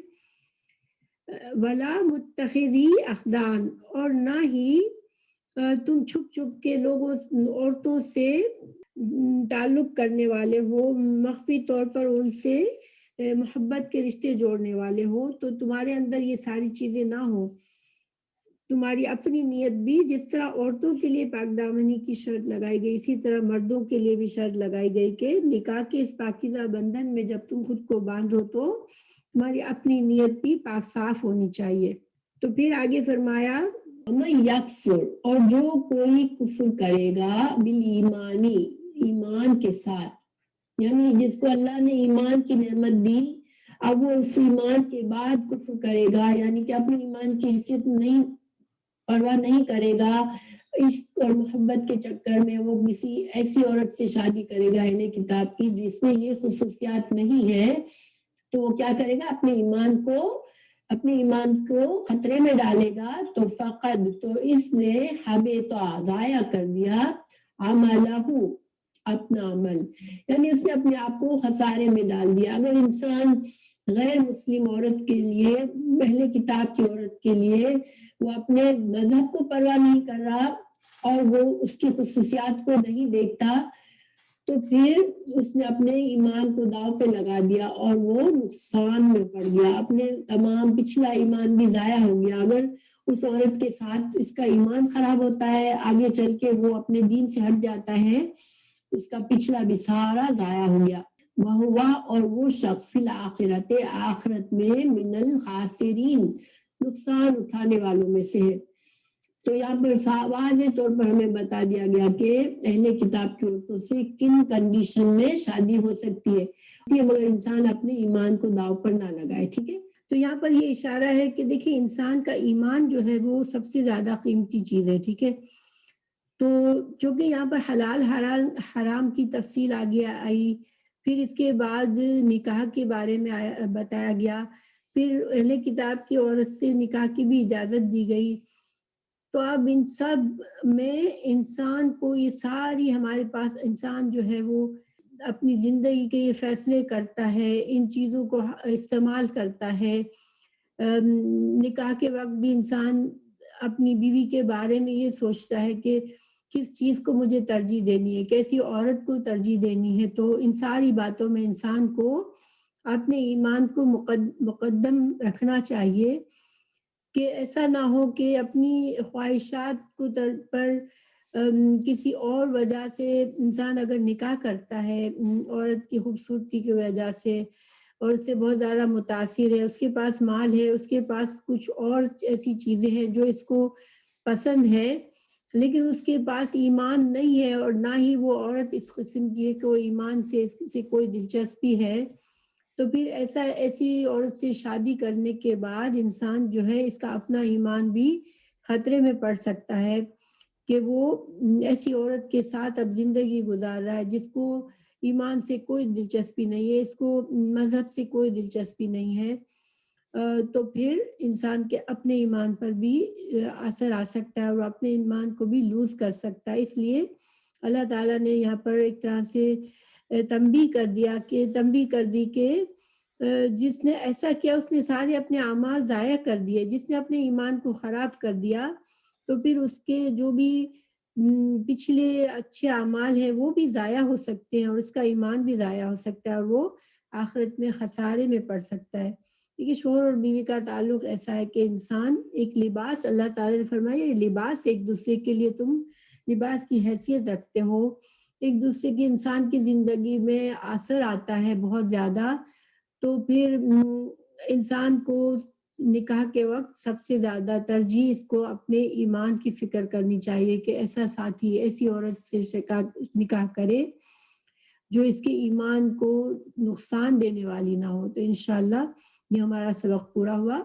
ولا متخذی اخدان، اور نہ ہی تم چھپ چھپ کے عورتوں سے تعلق کرنے والے ہو، مخفی طور پر ان سے محبت کے رشتے جوڑنے والے ہو، تو تمہارے اندر یہ ساری چیزیں نہ ہو، تمہاری اپنی نیت بھی جس طرح عورتوں کے لیے پاک دامنی کی شرط لگائی گئی، اسی طرح مردوں کے لیے بھی شرط لگائی گئی کہ نکاح کے اس پاکیزہ بندھن میں جب تم خود کو باندھو تو تمہاری اپنی نیت بھی پاک صاف ہونی چاہیے۔ تو پھر آگے فرمایا یکفر، اور جو کوئی کفر کرے گا بالایمانی، ایمان کے ساتھ، یعنی جس کو اللہ نے ایمان کی نعمت دی اب وہ اس ایمان کے بعد کفر کرے گا، یعنی کہ اپنے ایمان کی حیثیت نہیں پرواہ نہیں کرے گا، عشق اور محبت کے چکر میں وہ کسی ایسی عورت سے شادی کرے گا اہل کتاب کی جس میں یہ خصوصیات نہیں ہے، تو وہ کیا کرے گا، اپنے ایمان کو خطرے میں ڈالے گا، تو فقد، تو اس نے حبیطا، ضائع کر دیا، عملہ، اپنا عمل، یعنی اس نے اپنے آپ کو خسارے میں ڈال دیا۔ اگر انسان غیر مسلم عورت کے لیے، اہل کتاب کی عورت کے لیے وہ اپنے مذہب کو پرواہ نہیں کر رہا اور وہ اس کی خصوصیات کو نہیں دیکھتا، تو پھر اس نے اپنے ایمان کو داؤ پہ لگا دیا اور وہ نقصان میں پڑ گیا، اپنے تمام پچھلا ایمان بھی ضائع ہو گیا۔ اگر اس عورت کے ساتھ اس کا ایمان خراب ہوتا ہے، آگے چل کے وہ اپنے دین سے ہٹ جاتا ہے، اس کا پچھلا بھی سارا ضائع ہو گیا۔ وہ اور وہ شخص فی الآخرت، آخرت میں من الخاسرین، نقصان اٹھانے والوں میں سے ہے۔ تو یہاں پر واضح طور پر ہمیں بتا دیا گیا کہ اہل کتاب کی عورتوں سے کن کنڈیشن میں شادی ہو سکتی ہے مگر انسان اپنے ایمان کو داؤ پر نہ لگائے، ٹھیک ہے۔ تو یہاں پر یہ اشارہ ہے کہ دیکھیں انسان کا ایمان جو ہے وہ سب سے زیادہ قیمتی چیز ہے، ٹھیک ہے۔ تو چونکہ یہاں پر حلال حرام کی تفصیل آگے آئی، پھر اس کے بعد نکاح کے بارے میں بتایا گیا، پھر اہل کتاب کی عورت سے نکاح کی بھی اجازت دی گئی، تو اب ان سب میں انسان کو یہ ساری ہمارے پاس انسان جو ہے وہ اپنی زندگی کے یہ فیصلے کرتا ہے، ان چیزوں کو استعمال کرتا ہے۔ نکاح کے وقت بھی انسان اپنی بیوی کے بارے میں یہ سوچتا ہے کہ کس چیز کو مجھے ترجیح دینی ہے، کیسی عورت کو ترجیح دینی ہے۔ تو ان ساری باتوں میں انسان کو اپنے ایمان کو مقدم رکھنا چاہیے کہ ایسا نہ ہو کہ اپنی خواہشات کو پر کسی اور وجہ سے انسان اگر نکاح کرتا ہے عورت کی خوبصورتی کی وجہ سے اور اس سے بہت زیادہ متاثر ہے، اس کے پاس مال ہے، اس کے پاس کچھ اور ایسی چیزیں ہیں جو اس کو پسند ہے، لیکن اس کے پاس ایمان نہیں ہے اور نہ ہی وہ عورت اس قسم کی ہے کہ وہ ایمان سے کوئی دلچسپی ہے، تو پھر ایسی عورت سے شادی کرنے کے بعد انسان جو ہے اس کا اپنا ایمان بھی خطرے میں پڑ سکتا ہے کہ وہ ایسی عورت کے ساتھ اب زندگی گزار رہا ہے جس کو ایمان سے کوئی دلچسپی نہیں ہے، اس کو مذہب سے کوئی دلچسپی نہیں ہے، تو پھر انسان کے اپنے ایمان پر بھی اثر آ سکتا ہے اور اپنے ایمان کو بھی لوز کر سکتا ہے۔ اس لیے اللہ تعالیٰ نے یہاں پر ایک طرح سے تنبیہ کر دی کہ جس نے ایسا کیا اس نے سارے اپنے اعمال ضائع کر دیے، جس نے اپنے ایمان کو خراب کر دیا تو پھر اس کے جو بھی پچھلے اچھے اعمال ہیں وہ بھی ضائع ہو سکتے ہیں اور اس کا ایمان بھی ضائع ہو سکتا ہے اور وہ آخرت میں خسارے میں پڑ سکتا ہے۔ کیونکہ شوہر اور بیوی کا تعلق ایسا ہے کہ انسان ایک لباس، اللہ تعالیٰ نے فرمایا یہ لباس ایک دوسرے کے لیے تم لباس کی حیثیت رکھتے ہو، ایک دوسرے کی انسان کی زندگی میں اثر آتا ہے بہت زیادہ، تو پھر انسان کو نکاح کے وقت سب سے زیادہ ترجیح اس کو اپنے ایمان کی فکر کرنی چاہیے کہ ایسا ساتھی، ایسی عورت سے نکاح کرے جو اس کے ایمان کو نقصان دینے والی نہ ہو۔ تو انشاءاللہ یہ ہمارا سبق پورا ہوا۔